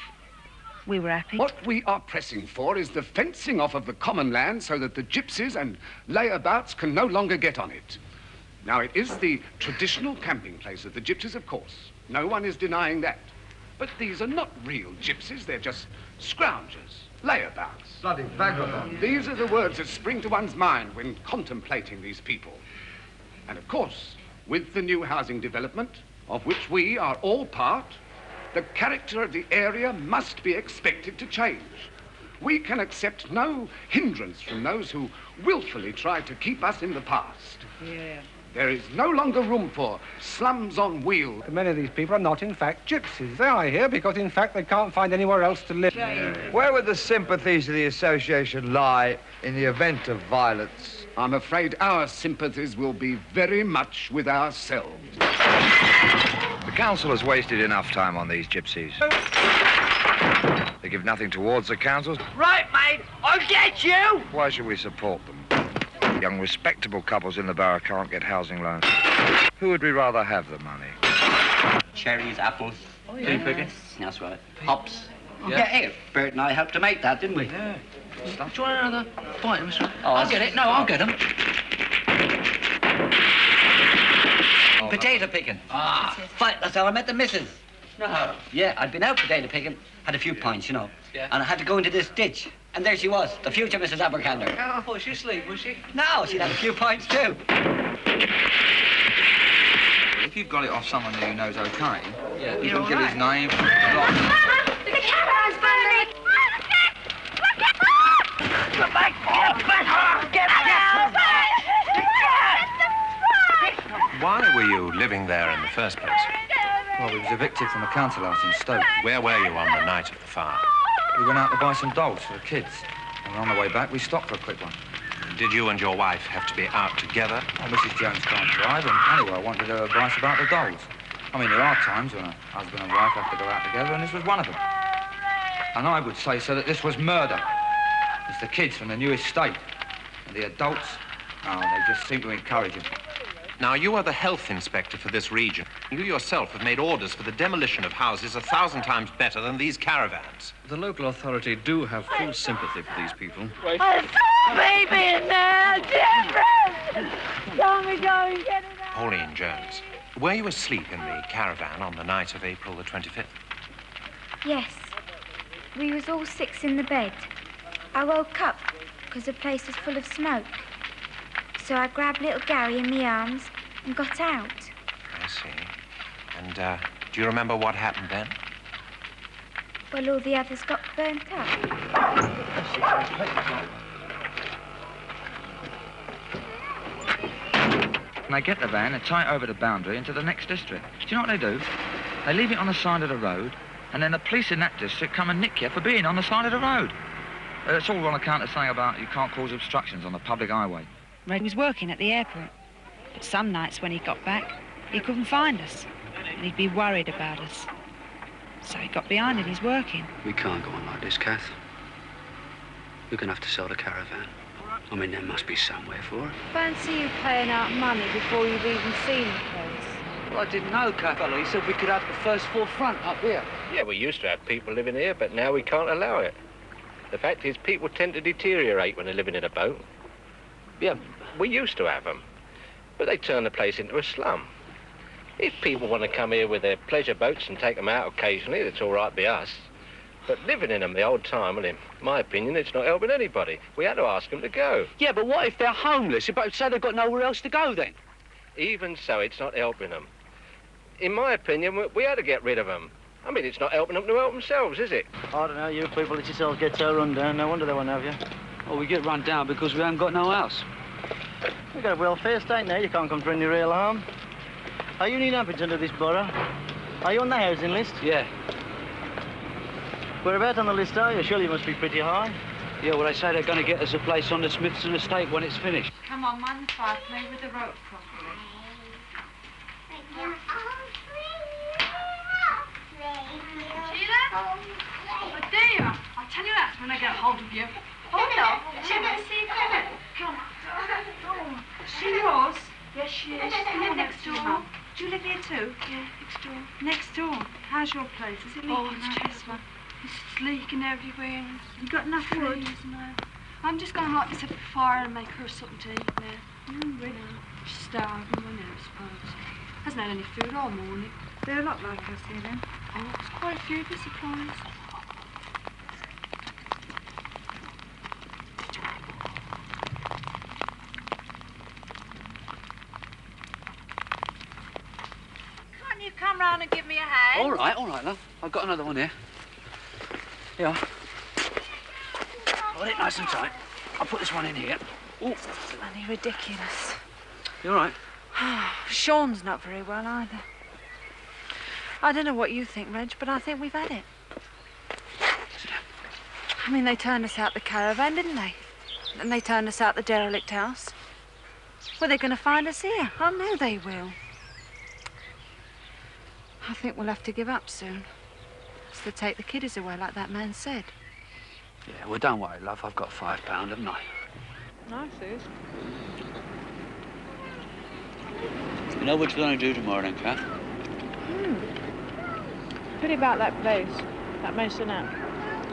We were happy. What we are pressing for is the fencing off of the common land so that the gypsies and layabouts can no longer get on it. Now, it is the traditional camping place of the gypsies, of course. No one is denying that. But these are not real gypsies. They're just scroungers, layabouts. Bloody vagabond. These are the words that spring to one's mind when contemplating these people. And, of course, with the new housing development of which we are all part, the character of the area must be expected to change. We can accept no hindrance from those who willfully try to keep us in the past. Yeah. There is no longer room for slums on wheels. Many of these people are not, in fact, gypsies. They are here because, in fact, they can't find anywhere else to live. Where would the sympathies of the association lie in the event of violence? I'm afraid our sympathies will be very much with ourselves. The council has wasted enough time on these gypsies. They give nothing towards the council. Right, mate, I'll get you! Why should we support them? Young, respectable couples in the borough can't get housing loans. Who would we rather have the money? Cherries, apples, Yes. picking. That's right. Hops. Yeah. Yeah, here. Bert and I helped to make that, didn't we? Yeah. Do you want another bite, Mr. I'll get it. No, I'll get them. Potato picking. Ah. Fight, that's how I met the missus. No. Yeah, I'd been out potato picking, had a few pints, you know. Yeah. And I had to go into this ditch. And there she was, the future Mrs. Abercander. Oh, was she asleep, was she? No, she'd had a few pints too. If you've got it off someone who knows okay, Yeah. you You're can give all his name. Lot. The camera's burning! Get back! Get Why were you living there in the first place? Well, we was evicted from a council house in Stoke. Where were you on the night of the fire? We went out to buy some dolls for the kids. And on the way back, we stopped for a quick one. Did you and your wife have to be out together? Well, Mrs. Jones can't drive, and anyway, I wanted her advice about the dolls. I mean, there are times when a husband and wife have to go out together, and this was one of them. And I would say, so, that this was murder. It's the kids from the new estate. And the adults, oh, they just seem to encourage them. Now, you are the health inspector for this region. You yourself have made orders for the demolition of houses 1,000 times better than these caravans. The local authority do have full sympathy for these people. I saw a baby in there, Deborah! Tell me, go and get it out. Pauline Jones, were you asleep in the caravan on the night of April the 25th? Yes. We was all six in the bed. I woke up because the place was full of smoke. So I grabbed little Gary in my arms and got out. I see. And, do you remember what happened then? Well, all the others got burnt up. And they get the van and tie it over the boundary into the next district. Do you know what they do? They leave it on the side of the road, and then the police in that district come and nick you for being on the side of the road. It's all on account of saying about you can't cause obstructions on the public highway. Red was working at the airport, but some nights when he got back, he couldn't find us, and he'd be worried about us. So he got behind and he's working. We can't go on like this, Kath. We're going to have to sell the caravan. I mean, there must be somewhere for it. Fancy you paying out money before you've even seen the place. Well, I didn't know, Kath. He said we could have the first floor front up here. Yeah, we used to have people living here, but now we can't allow it. The fact is, people tend to deteriorate when they're living in a boat. Yeah, we used to have them, but they turned the place into a slum. If people want to come here with their pleasure boats and take them out occasionally, it's all right by us. But living in them the old time, well, in my opinion, it's not helping anybody. We had to ask them to go. Yeah, but what if they're homeless? Say they've got nowhere else to go, then? Even so, it's not helping them. In my opinion, we had to get rid of them. I mean, it's not helping them to help themselves, is it? I don't know, you people let yourselves get so run down. No wonder they won't have you. Well, we get run down because we haven't got no house. We've got a welfare state now. You can't come for any real harm. Are you need hampers under this borough? Are you on the housing list? Yeah. Whereabouts on the list are you? Surely you must be pretty high. Yeah, well, they say they're going to get us a place on the Smithson estate when it's finished. Come on, man, the fire, play with the rope properly. Sheila? Oh, dear. I'll tell you that when I get hold of you. Hold on. Sheila, see, come on. Come on. Is she yours? Yes, she is. Come on, next door. Do you live here too? Yeah, next door. Next door? How's your place? Is it leaking? Oh, it's dreadful. It's leaking everywhere. You got enough wood? No. I'm just going to light this up a fire and make her something to eat now. Really? She's starving, I suppose. Hasn't had any food all morning. They're a lot like us here, then. Oh, there's quite a few, be surprised. Can't you come round and give me a hand? All right, love. I've got another one here. Here. Hold it nice and tight. I'll put this one in here. Ooh. Bloody ridiculous. You all right? Sean's not very well either. I don't know what you think, Reg, but I think we've had it. I mean, they turned us out the caravan, didn't they? And they turned us out the derelict house. Well, they're going to find us here. I know they will. I think we'll have to give up soon. It's to take the kiddies away, like that man said. Yeah, well, don't worry, love. I've got £5, haven't I? Nice, Sis. You know what you're going to do tomorrow, then, Kath? Pity about that place, that masonette.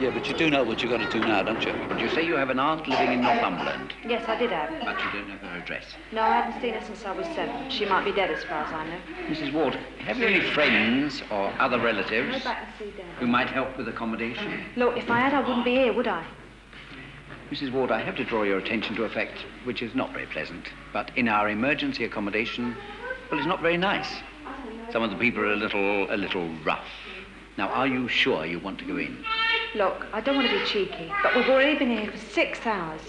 Yeah, but you do know what you're going to do now, don't you? But you say you have an aunt living in Northumberland. Yes, I did have. But you don't know her address. No, I haven't seen her since I was 7. She might be dead as far as I know. Mrs. Ward, have you any friends or other relatives Go back and see Dad. who might help with accommodation? Look, if I had, I wouldn't be here, would I? Mrs. Ward, I have to draw your attention to a fact which is not very pleasant. But in our emergency accommodation, well, it's not very nice. Some of the people are a little rough. Now, are you sure you want to go in? Look, I don't want to be cheeky, but we've already been here for 6 hours.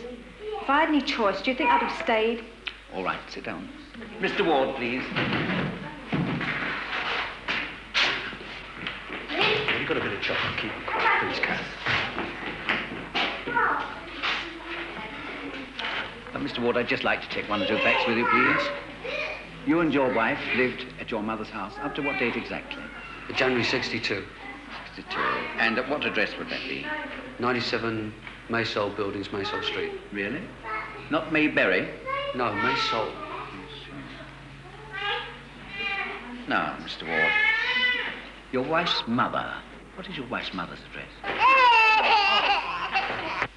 If I had any choice, do you think I'd have stayed? All right, sit down. Mr. Ward, please. You've got a bit of chocolate. Keep it quiet, please, Kath. Mr. Ward, I'd just like to check 1 or 2 facts with you, please. You and your wife lived at your mother's house up to what date exactly? January 62. 62. And at what address would that be? 97 Maysole Buildings, Maysole Street. Really? Not Mayberry? No, Maysole. Now, Mr. Ward, your wife's mother. What is your wife's mother's address?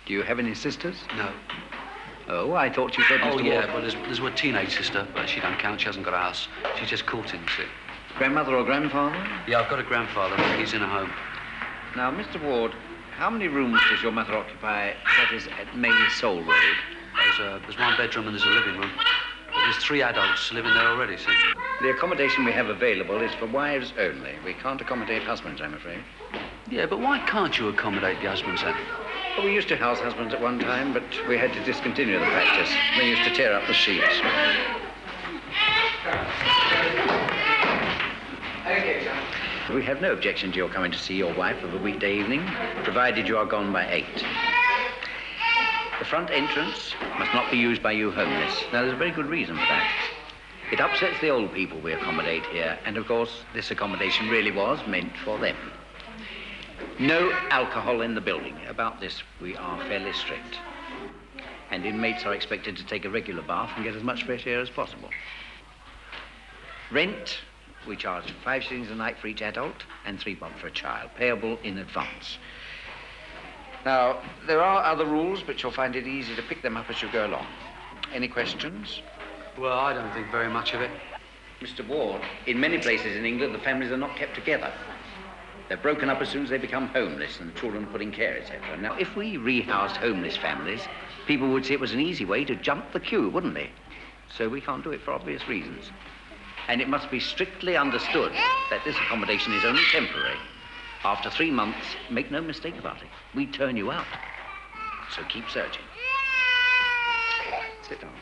Do you have any sisters? No. Oh, I thought you said, Mr. Ward. Yeah, well, there's one teenage sister, but she don't count. She hasn't got a house. She's just courting, see. Grandmother or grandfather? Yeah, I've got a grandfather, but he's in a home. Now, Mr. Ward, how many rooms does your mother occupy, that is, at Maysole Road? There's 1 bedroom and there's a living room. But there's 3 adults living there already, see. The accommodation we have available is for wives only. We can't accommodate husbands, I'm afraid. Yeah, but why can't you accommodate the husbands, then? Well, we used to house husbands at one time, but we had to discontinue the practice. They used to tear up the sheets. We have no objection to your coming to see your wife of a weekday evening, provided you are gone by 8. The front entrance must not be used by you homeless. Now, there's a very good reason for that. It upsets the old people we accommodate here, and of course, this accommodation really was meant for them. No alcohol in the building. About this, we are fairly strict. And inmates are expected to take a regular bath and get as much fresh air as possible. Rent, we charge 5 shillings a night for each adult and 3 bob for a child, payable in advance. Now, there are other rules, but you'll find it easy to pick them up as you go along. Any questions? Well, I don't think very much of it. Mr. Ward, in many places in England, the families are not kept together. They're broken up as soon as they become homeless and the children put in care, etc. Now, if we rehoused homeless families, people would say it was an easy way to jump the queue, wouldn't they? So we can't do it for obvious reasons. And it must be strictly understood that this accommodation is only temporary. After 3 months, make no mistake about it, we turn you out. So keep searching. Sit down.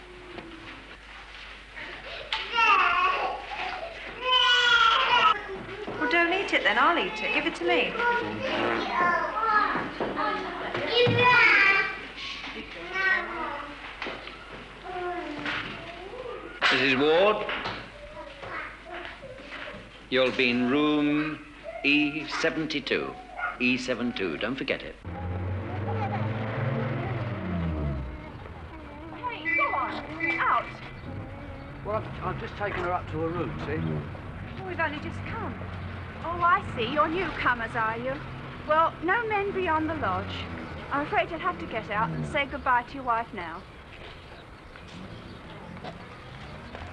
Well, don't eat it then. I'll eat it. Give it to me. Mrs. Ward, you'll be in room E72. E72, don't forget it. Hey, go on. Out. Well, I've just taken her up to her room, see? Oh, we've only just come. Oh, I see. You're newcomers, are you? Well, no men beyond the lodge. I'm afraid you'll have to get out and say goodbye to your wife now.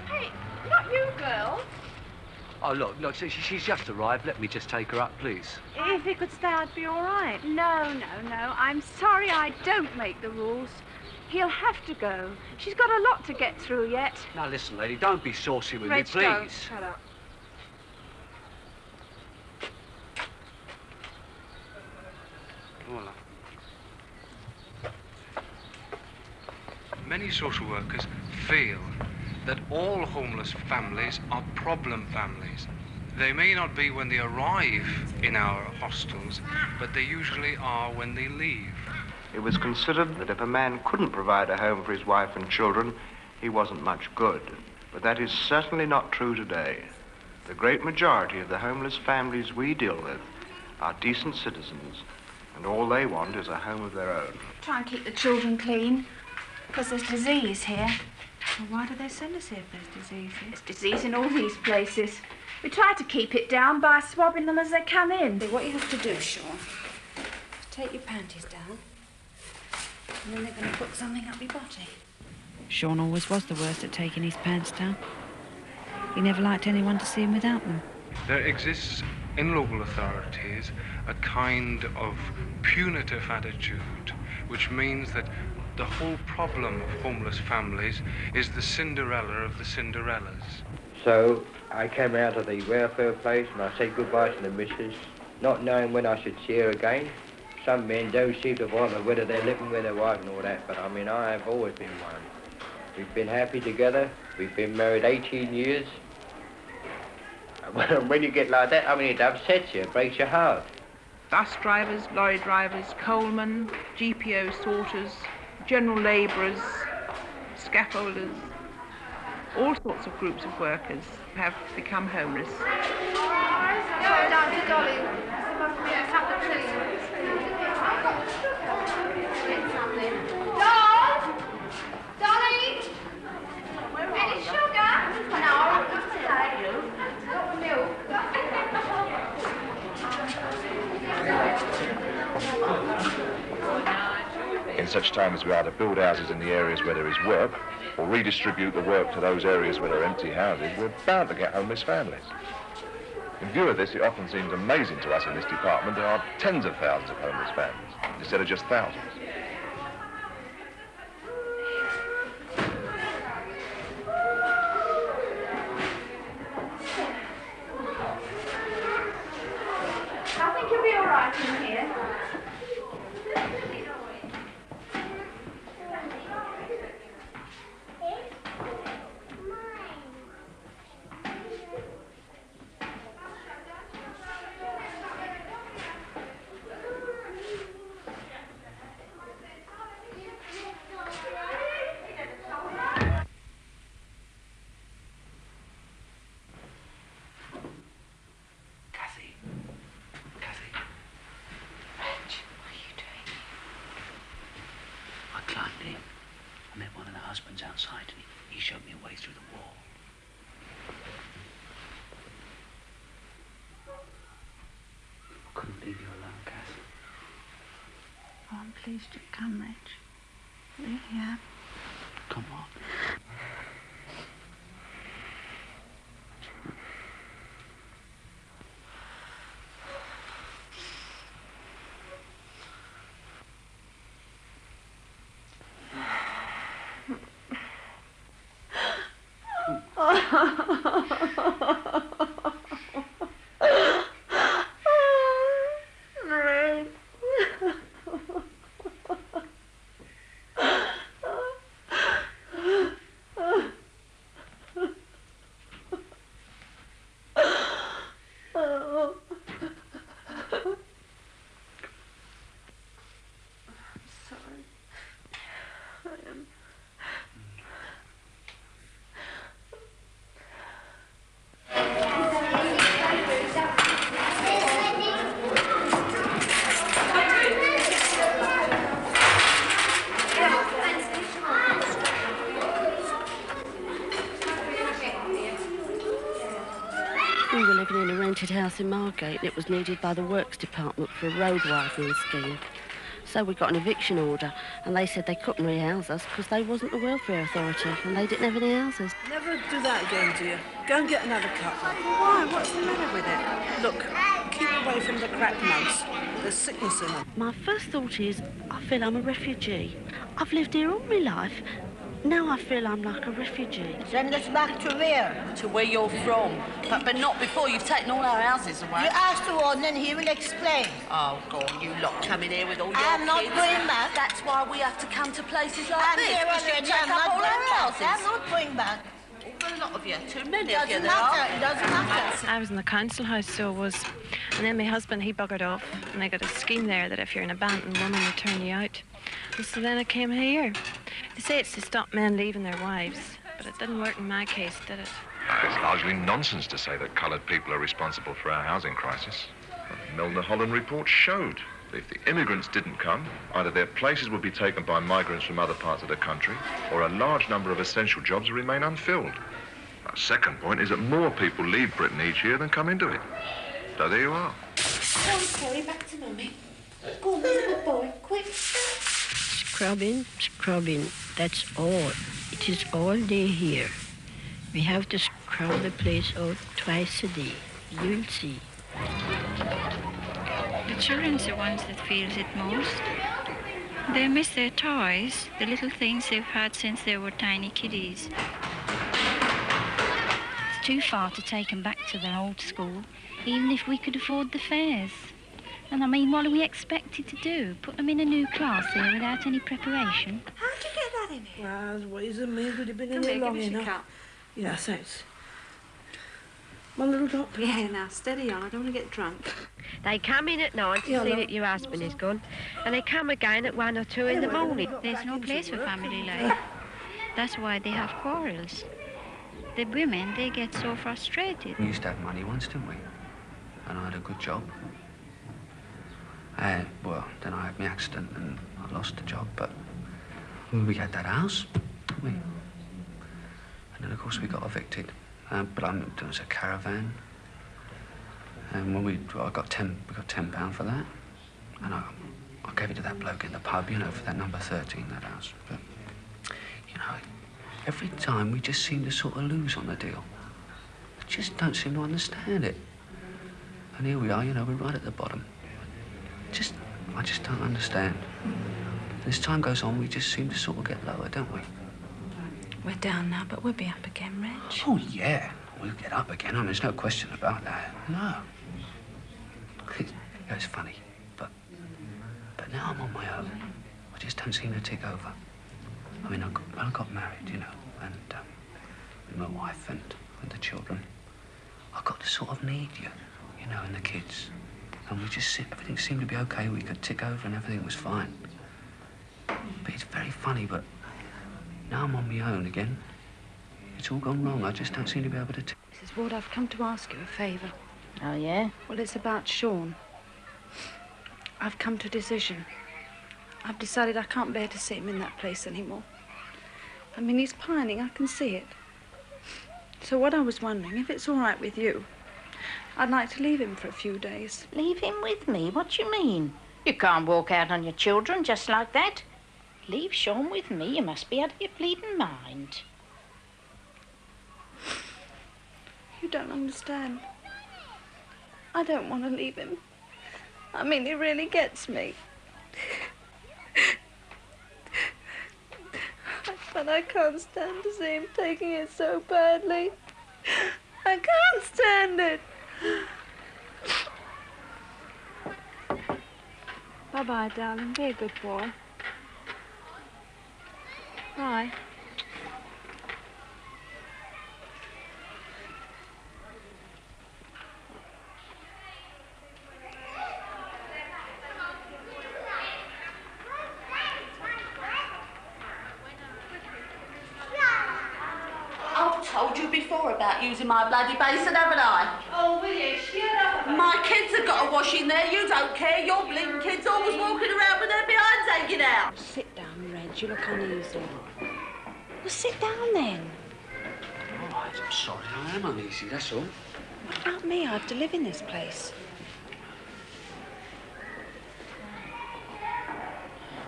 Hey, not you, girls. Oh, look, she's just arrived. Let me just take her up, please. If you could stay, I'd be all right. No. I'm sorry I don't make the rules. He'll have to go. She's got a lot to get through yet. Now, listen, lady, don't be saucy with Reg, me, please. Don't. Shut up. Many social workers feel that all homeless families are problem families. They may not be when they arrive in our hostels, but they usually are when they leave. It was considered that if a man couldn't provide a home for his wife and children, he wasn't much good. But that is certainly not true today. The great majority of the homeless families we deal with are decent citizens, and all they want is a home of their own. Try and keep the children clean, because there's disease here. Well, why do they send us here if there's disease here? There's disease in all these places. We try to keep it down by swabbing them as they come in. What you have to do, Sean, take your panties down, and then they're going to put something up your body. Sean always was the worst at taking his pants down. He never liked anyone to see him without them. There exists in local authorities a kind of punitive attitude, which means that the whole problem of homeless families is the Cinderella of the Cinderellas. So I came out of the welfare place and I said goodbye to the missus, not knowing when I should see her again. Some men don't seem to bother whether they're living with their wife and all that, but I mean, I have always been one. We've been happy together. We've been married 18 years. And when you get like that, I mean, it upsets you, it breaks your heart. Bus drivers, lorry drivers, coalmen, GPO sorters, general labourers, scaffolders, all sorts of groups of workers have become homeless. Go down to Dolly. Doll! Dolly! Any sugar? No, not today. Got milk. In such time as we either build houses in the areas where there is work or redistribute the work to those areas where there are empty houses, we're bound to get homeless families. In view of this, it often seems amazing to us in this department there are tens of thousands of homeless families instead of just thousands. I think you'll be all right in here. Outside, and he showed me a way through the wall. I couldn't leave you alone, Cathy. Oh, I'm pleased you've come, Reg. Really am. Come on. We were living in a rented house in Margate and it was needed by the Works Department for a road widening scheme. So we got an eviction order and they said they couldn't rehouse us because they wasn't the welfare authority and they didn't have any houses. Never do that again, dear. Go and get another cup. Why? What's the matter with it? Look, keep away from the crack mugs. There's sickness in them. My first thought is, I feel I'm a refugee. I've lived here all my life Now I feel I'm like a refugee. Send us back to where? To where you're from. But not before you've taken all our houses away. You ask the warden and he will explain. Oh, God, you lot coming here with all your I'm not kids. going back. That's why we have to come to places like I'm this. here because you already. take I'm up not all going our back. houses. I'm not going back. A lot of you. Too many Doesn't of you there matter. are. It doesn't matter. I was in the council house, so was. And then my husband, he buggered off. And they got a scheme there that if you're an abandoned woman, they turn you out. And so then I came here. They say it's to stop men leaving their wives. But it didn't work in my case, did it? It's largely nonsense to say that coloured people are responsible for our housing crisis. The Milner Holland report showed that if the immigrants didn't come, either their places would be taken by migrants from other parts of the country, or a large number of essential jobs would remain unfilled. Our second point is that more people leave Britain each year than come into it. So there you are. Go on, Terry, back to Mummy. Go on, there's a good boy, quick. Scrubbing, scrubbing, that's all. It is all day here. We have to scrub the place out twice a day. You'll see. The children's the ones that feels it most. They miss their toys, the little things they've had since they were tiny kiddies. It's too far to take them back to their old school, even if we could afford the fares. And I mean, what are we expected to do? Put them in a new class here without any preparation? How'd you get that in here? Well, as ways and means would have been in Come here here, long give us your enough. cup. Yeah, thanks. One little drop. Yeah, now, steady on. I don't want to get drunk. They come in at night to see that your husband is gone, and they come again at 1 or 2 in the morning. There's no place for family life. That's why they have quarrels. The women, they get so frustrated. We used to have money once, didn't we? And I had a good job. Well, then I had my accident and I lost the job, but we had that house, didn't we? And then, of course, we got evicted. But it was a caravan. And when we got £10 for that. And I gave it to that bloke in the pub, you know, for that number 13, that house. But, you know, every time we just seem to sort of lose on the deal. I just don't seem to understand it. And here we are, you know, we're right at the bottom. I just don't understand. As time goes on, we just seem to sort of get lower, don't we? We're down now, but we'll be up again, Reg. Oh, yeah. We'll get up again. I mean, there's no question about that. No. It's funny, but now I'm on my own. I just don't seem to tick over. I mean, I got married, you know, and with my wife and the children. I got to sort of need you, you know, and the kids. And everything seemed to be okay. We could tick over and everything was fine. But it's very funny, but now I'm on my own again. It's all gone wrong. I just don't seem to be able to... Mrs. Ward, I've come to ask you a favour. Oh, yeah? Well, it's about Sean. I've come to a decision. I've decided I can't bear to see him in that place anymore. I mean, he's pining. I can see it. So what I was wondering, if it's all right with you, I'd like to leave him for a few days. Leave him with me? What do you mean? You can't walk out on your children just like that. Leave Sean with me. You must be out of your bleeding mind. You don't understand. I don't want to leave him. I mean, he really gets me. But I can't stand to see him taking it so badly. I can't stand it. Bye-bye, darling. Be a good boy. Bye. I've told you before about using my bloody basin, haven't I? Oh, will you? Shut up. My kids have got a wash in there. You don't care. Your blinking kids always walking around with their behinds hanging out. Sit down, Reg. You look uneasy. Well, sit down then. All right, I'm sorry. I am uneasy, that's all. What about me? I have to live in this place.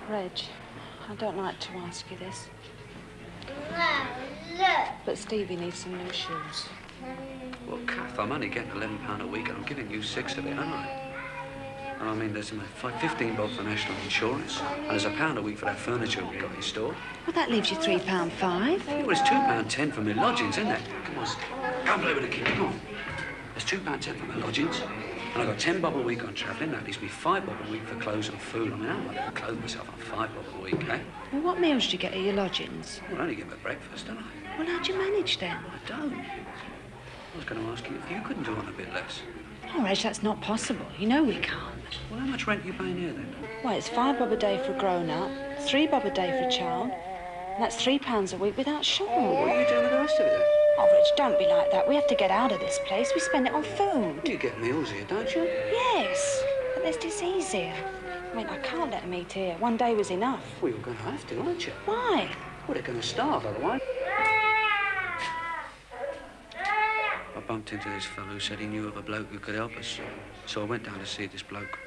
Reg, I don't like to ask you this. But Stevie needs some new shoes. Well, Kath, I'm only getting £11 a week and I'm giving you 6 of it, aren't I? And I mean, there's 15 bob for national insurance, and there's £1 a week for that furniture we got in store. Well, that leaves you £3.5. Yeah, well, it's £2.10 for my lodgings, isn't it? Come on, go and play with the kid, come on. There's £2.10 for my lodgings, and I've got 10 bob a week on travelling. That leaves me 5 bob a week for clothes and food. I mean, how am I going to clothe myself on 5 bob a week, eh? Well, what meals do you get at your lodgings? Well, I only get my breakfast, don't I? Well, how do you manage then? I don't. I was going to ask you if you couldn't do on a bit less. Oh, Reg, that's not possible. You know we can't. Well, how much rent are you paying here, then? Well, it's 5 bob a day for a grown-up, 3 bob a day for a child, and that's £3 a week without Sean. What are you doing with the rest of it, then? Oh, Rich, don't be like that. We have to get out of this place. We spend it on food. You get meals here, don't you? Yes, but there's disease here. I mean, I can't let them eat here. One day was enough. Well, you're going to have to, aren't you? Why? Well, they're going to starve otherwise. I bumped into this fellow who said he knew of a bloke who could help us. So I went down to see this bloke,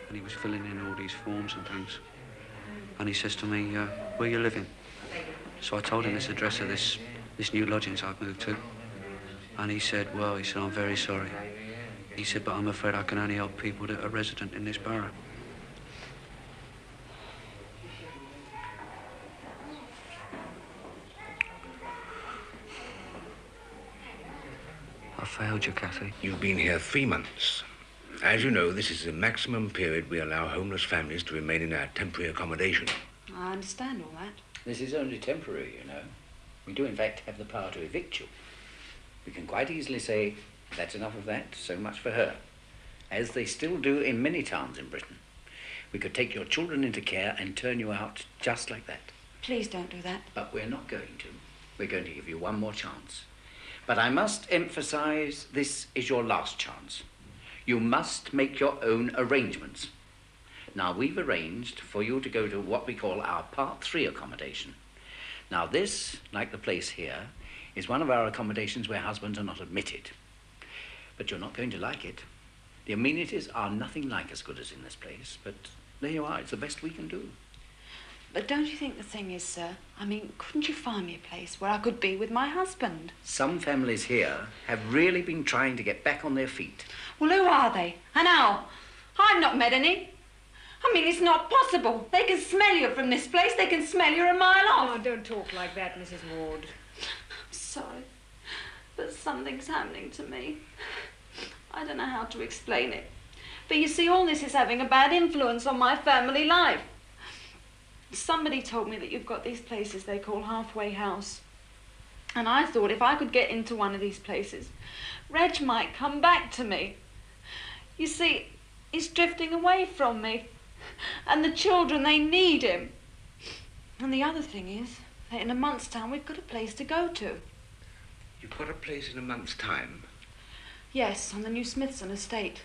and he was filling in all these forms and things. And he says to me, where you living? So I told him this address of this new lodgings I've moved to. And he said, well, he said, I'm very sorry. He said, but I'm afraid I can only help people that are resident in this borough. I failed you, Cathy. You've been here 3 months. As you know, this is the maximum period we allow homeless families to remain in our temporary accommodation. I understand all that. This is only temporary, you know. We do, in fact, have the power to evict you. We can quite easily say, that's enough of that, so much for her. As they still do in many towns in Britain. We could take your children into care and turn you out just like that. Please don't do that. But we're not going to. We're going to give you one more chance. But I must emphasize, this is your last chance. You must make your own arrangements. Now, we've arranged for you to go to what we call our Part 3 accommodation. Now, this, like the place here, is one of our accommodations where husbands are not admitted. But you're not going to like it. The amenities are nothing like as good as in this place, but there you are. It's the best we can do. But don't you think the thing is, sir, I mean, couldn't you find me a place where I could be with my husband? Some families here have really been trying to get back on their feet. Well, who are they? And how? I've not met any. I mean, it's not possible. They can smell you from this place. They can smell you a mile off. Oh, don't talk like that, Mrs. Ward. I'm sorry, but something's happening to me. I don't know how to explain it. But you see, all this is having a bad influence on my family life. Somebody told me that you've got these places they call halfway house. And I thought if I could get into one of these places, Reg might come back to me. You see, he's drifting away from me. And the children, they need him. And the other thing is that in a month's time, we've got a place to go to. You've got a place in a month's time? Yes, on the new Smithson estate.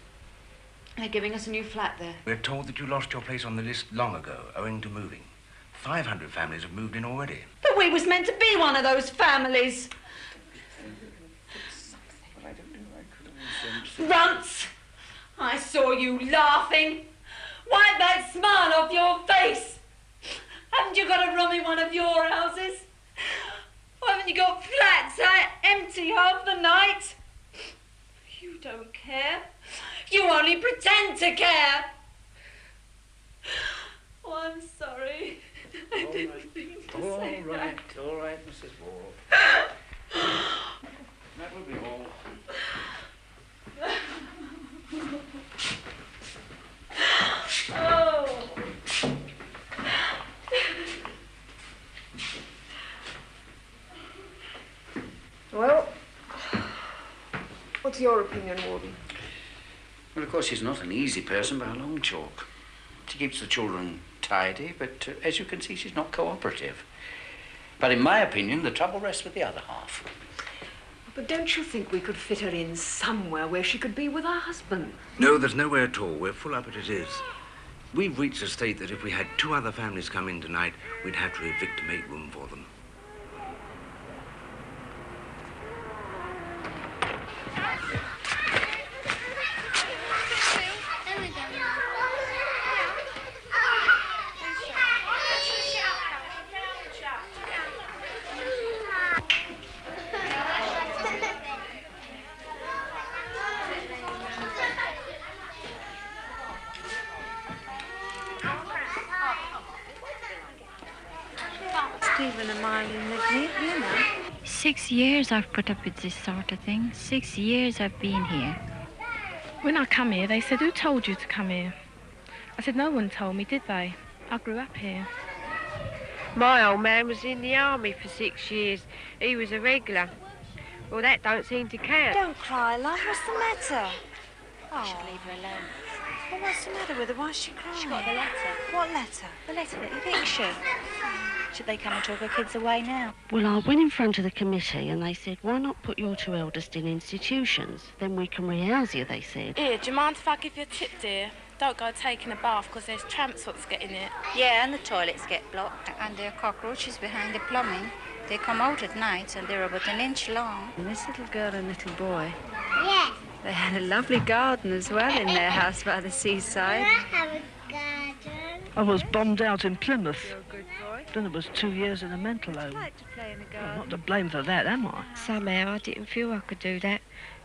They're giving us a new flat there. We're told that you lost your place on the list long ago, owing to moving. 500 families have moved in already. But we was meant to be one of those families. Runts! I saw you laughing. Wipe that smile off your face. Haven't you got a room in one of your houses? Or haven't you got flats empty half the night? You don't care. You only pretend to care. Oh, I'm sorry. I didn't mean to say that. All right, Mrs. Ward. That will be all. Oh. Well, what's your opinion, Warden? Well, of course, she's not an easy person by a long chalk. She keeps the children tidy, but as you can see, she's not cooperative. But in my opinion, the trouble rests with the other half. But don't you think we could fit her in somewhere where she could be with her husband? No, there's nowhere at all. We're full up as it is. We've reached a state that if we had 2 other families come in tonight, we'd have to evict to make room for them. having a mind in living here now. 6 years I've put up with this sort of thing. 6 years I've been here. When I come here, they said, who told you to come here? I said, no one told me, did they? I grew up here. My old man was in the army for 6 years. He was a regular. Well, that don't seem to count. Don't cry, love. What's the matter? I should leave her alone. Well, what's the matter with her? Why's she crying? She got the letter. What letter? The letter of eviction. Should they come and talk her kids away now? Well, I went in front of the committee and they said, why not put your two eldest in institutions? Then we can rehouse you, they said. Here, do you mind if I give you a tip, dear? Don't go taking a bath because there's tramps what's getting it. Yeah, and the toilets get blocked. And there are cockroaches behind the plumbing. They come out at night and they're about an inch long. And this little girl and little boy, Yes. they had a lovely garden as well in their house by the seaside. have a garden? I was bombed out in Plymouth. You're a good boy. Then it was 2 years in a mental home. I'd like to play in the garden. I'm not to blame for that, am I? Somehow I didn't feel I could do that.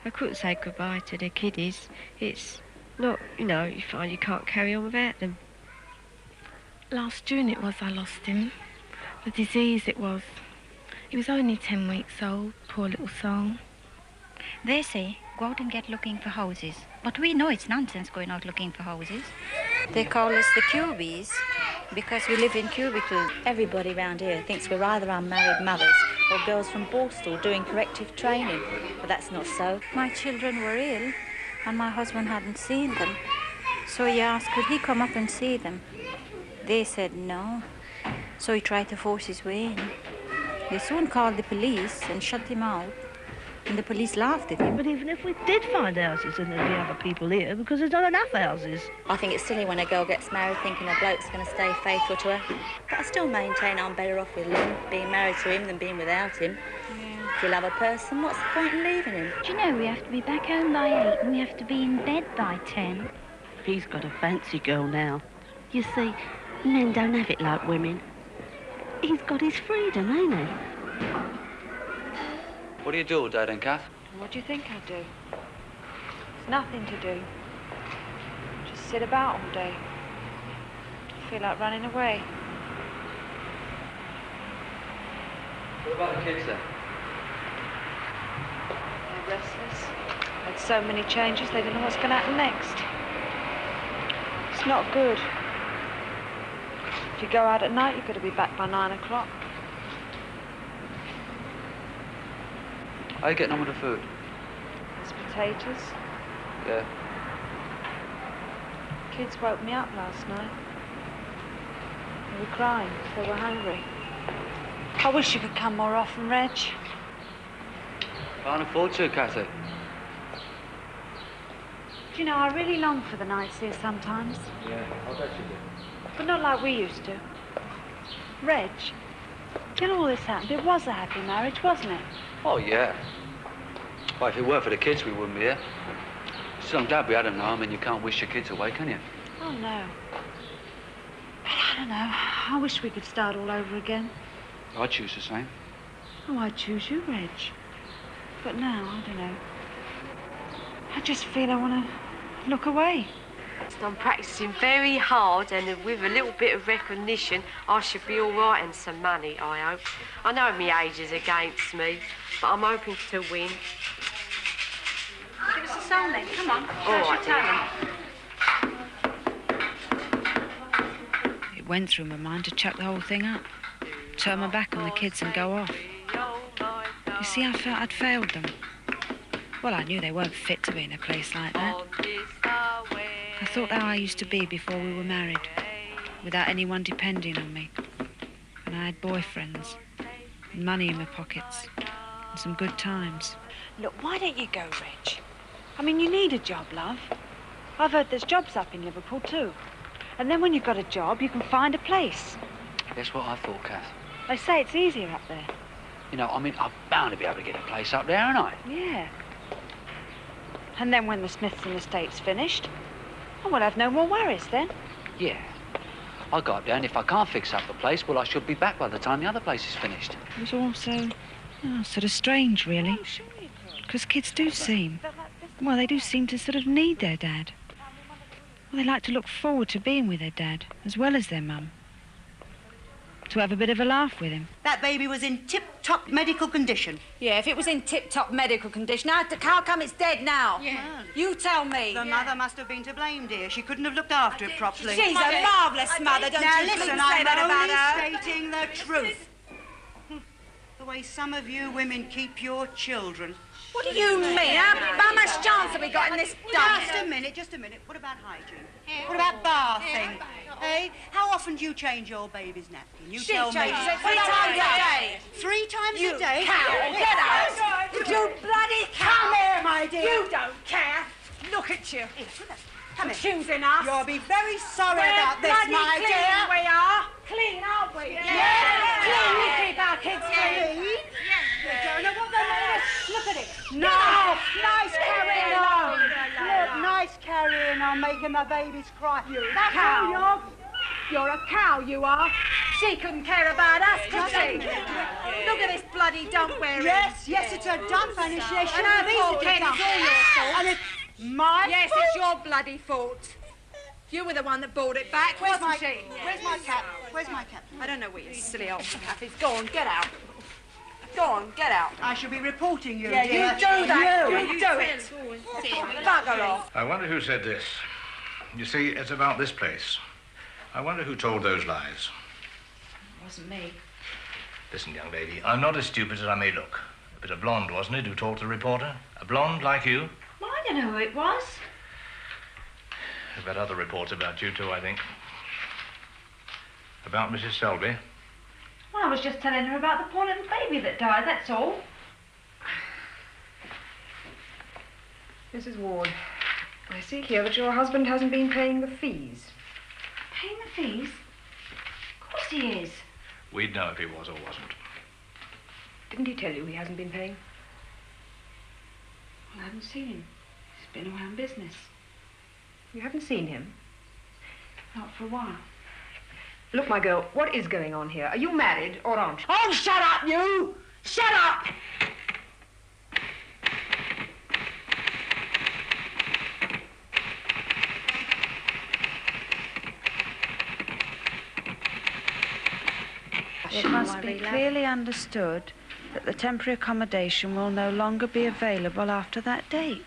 I couldn't say goodbye to the kiddies. It's not, you know, you find you can't carry on without them. Last June it was I lost him. The disease it was. He was only 10 weeks old, poor little soul. They say, go out and get looking for houses. But we know it's nonsense going out looking for houses. They call us the cubies because we live in cubicles. Everybody round here thinks we're either unmarried mothers or girls from Borstal doing corrective training. But that's not so. My children were ill and my husband hadn't seen them. So he asked, could he come up and see them? They said no. So he tried to force his way in. They soon called the police and shut him out. And the police laughed at him. But even if we did find houses, then there'd be other people here because there's not enough houses. I think it's silly when a girl gets married thinking a bloke's going to stay faithful to her. But I still maintain I'm better off with him, being married to him, than being without him. Yeah. If you love a person, what's the point in leaving him? Do you know we have to be back home by 8 and we have to be in bed by 10? He's got a fancy girl now. You see, men don't have it like women. He's got his freedom, ain't he? What do you do all day then, Kath? What do you think I do? There's nothing to do. Just sit about all day. Feel like running away. What about the kids then? They're restless. Had so many changes, they don't know what's going to happen next. It's not good. If you go out at night, you've got to be back by 9 o'clock. How are you getting on with the food? There's potatoes. Yeah. Kids woke me up last night. They were crying. They were hungry. I wish you could come more often, Reg. Can't afford to, Cathy. Do you know, I really long for the nights here sometimes. Yeah, I bet you do. But not like we used to. Reg, till all this happened, it was a happy marriage, wasn't it? Oh, yeah. Well, if it weren't for the kids, we wouldn't be here. Still, I'm glad we had them now. I mean, you can't wish your kids away, can you? Oh, no. But I don't know. I wish we could start all over again. I'd choose the same. Oh, I'd choose you, Reg. But now, I don't know. I just feel I want to look away. I'm practising very hard, and with a little bit of recognition, I should be all right and some money, I hope. I know my age is against me, but I'm hoping to win. Give us a song then, come on. Show All us right, your talent. It went through my mind to chuck the whole thing up, turn my back on the kids and go off. You see, I felt I'd failed them. Well, I knew they weren't fit to be in a place like that. I thought how I used to be before we were married, without anyone depending on me. And I had boyfriends, and money in my pockets, and some good times. Look, why don't you go, Reg? I mean, you need a job, love. I've heard there's jobs up in Liverpool, too. And then when you've got a job, you can find a place. That's what I thought, Kath. They say it's easier up there. You know, I mean, I'm bound to be able to get a place up there, aren't I? Yeah. And then when the Smithson estate's finished, oh, we'll have no more worries then. Yeah. I'll go up there, and if I can't fix up the place, well, I should be back by the time the other place is finished. It was all so, sort of strange, really. Because kids do seem, well, they do seem to sort of need their dad. Well, they like to look forward to being with their dad, as well as their mum. to have a bit of a laugh with him. That baby was in tip-top medical condition. Yeah, if it was in tip-top medical condition, how come it's dead now? Yeah. You tell me. The mother must have been to blame, dear. She couldn't have looked after it properly. She's a marvellous mother, don't now, you listen, say I'm that about her? only stating the truth. The way some of you women keep your children. What do you mean? How much chance have we got in this dump? Just a minute. What about hygiene? What about bathing? Hey, how often do you change your baby's napkin? You She tell me. changes it 3 times a day. 3 times You a day? cow, get out. You bloody cow. Come here, my dear. You don't care. Look at you. Come here. Choosing us. You'll be very sorry We're about this, bloody my clean, dear. we are. Clean, aren't we? Yeah. Clean, we keep our kids clean. You don't know what they mean. Look at it. No. Nice carrying on. Look, nice carrying on, making the babies cry. That's cow. all You're a cow, you are. She couldn't care about us, could she? Look at this bloody dump we're in. Yes, it's a dump, and she shouldn't have been fault, a Ken, dump. it's all your fault. And it's my Yes, fault. it's your bloody fault. You were the one that brought it back, Where's wasn't my she? Where's my cap? Where's my cap? I don't know where you silly old Cathy. Go on, get out. Go on, get out. I shall be reporting you, Yeah, dear. you do that. You do it. Bugger off. I wonder who said this. You see, it's about this place. I wonder who told those lies. It wasn't me. Listen, young lady, I'm not as stupid as I may look. But a blonde, wasn't it, who talked to the reporter? A blonde like you? Well, I don't know who it was. There's that other report about you, too, I think. About Mrs. Selby. Well, I was just telling her about the poor little baby that died, that's all. Mrs. Ward, I see here that your husband hasn't been paying the fees. Paying the fees? Of course he is. We'd know if he was or wasn't. Didn't he tell you he hasn't been paying? Well, I haven't seen him. He's been away on business. You haven't seen him? Not for a while. Look, my girl, what is going on here? Are you married or aren't you? Oh, shut up, you! Shut up! It must be clearly understood that the temporary accommodation will no longer be available after that date.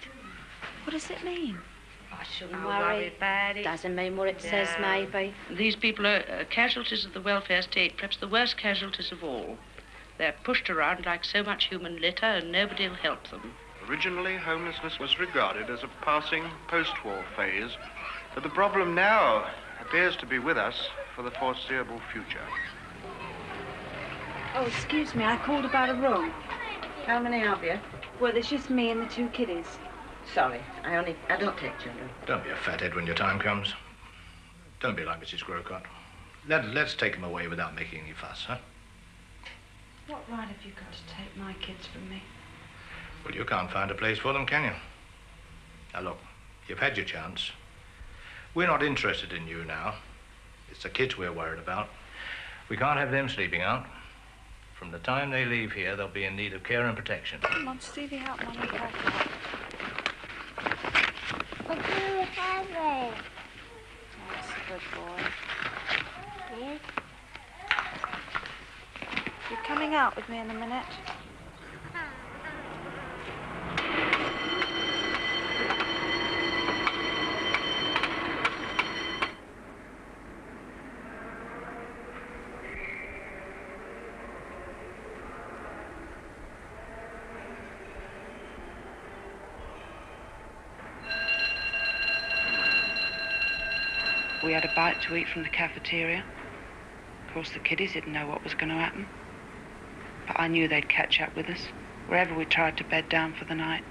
What does it mean? I shouldn't worry about it. Doesn't mean what it says, maybe. These people are casualties of the welfare state, perhaps the worst casualties of all. They're pushed around like so much human litter and nobody will help them. Originally, homelessness was regarded as a passing post-war phase, but the problem now appears to be with us for the foreseeable future. Oh, excuse me, I called about a room. How many have you? Well, there's just me and the 2 kiddies. Sorry, I don't take children. Don't be a fathead when your time comes. Don't be like Mrs. Grocott. Let's take them away without making any fuss, huh? What right have you got to take my kids from me? Well, you can't find a place for them, can you? Now, look, you've had your chance. We're not interested in you now. It's the kids we're worried about. We can't have them sleeping out. From the time they leave here, they'll be in need of care and protection. Come on, Stevie, help Mummy pack. What do you have it? That's a good boy. Yes? You're coming out with me in a minute. We had a bite to eat from the cafeteria. Of course, the kiddies didn't know what was going to happen. But I knew they'd catch up with us, wherever we tried to bed down for the night.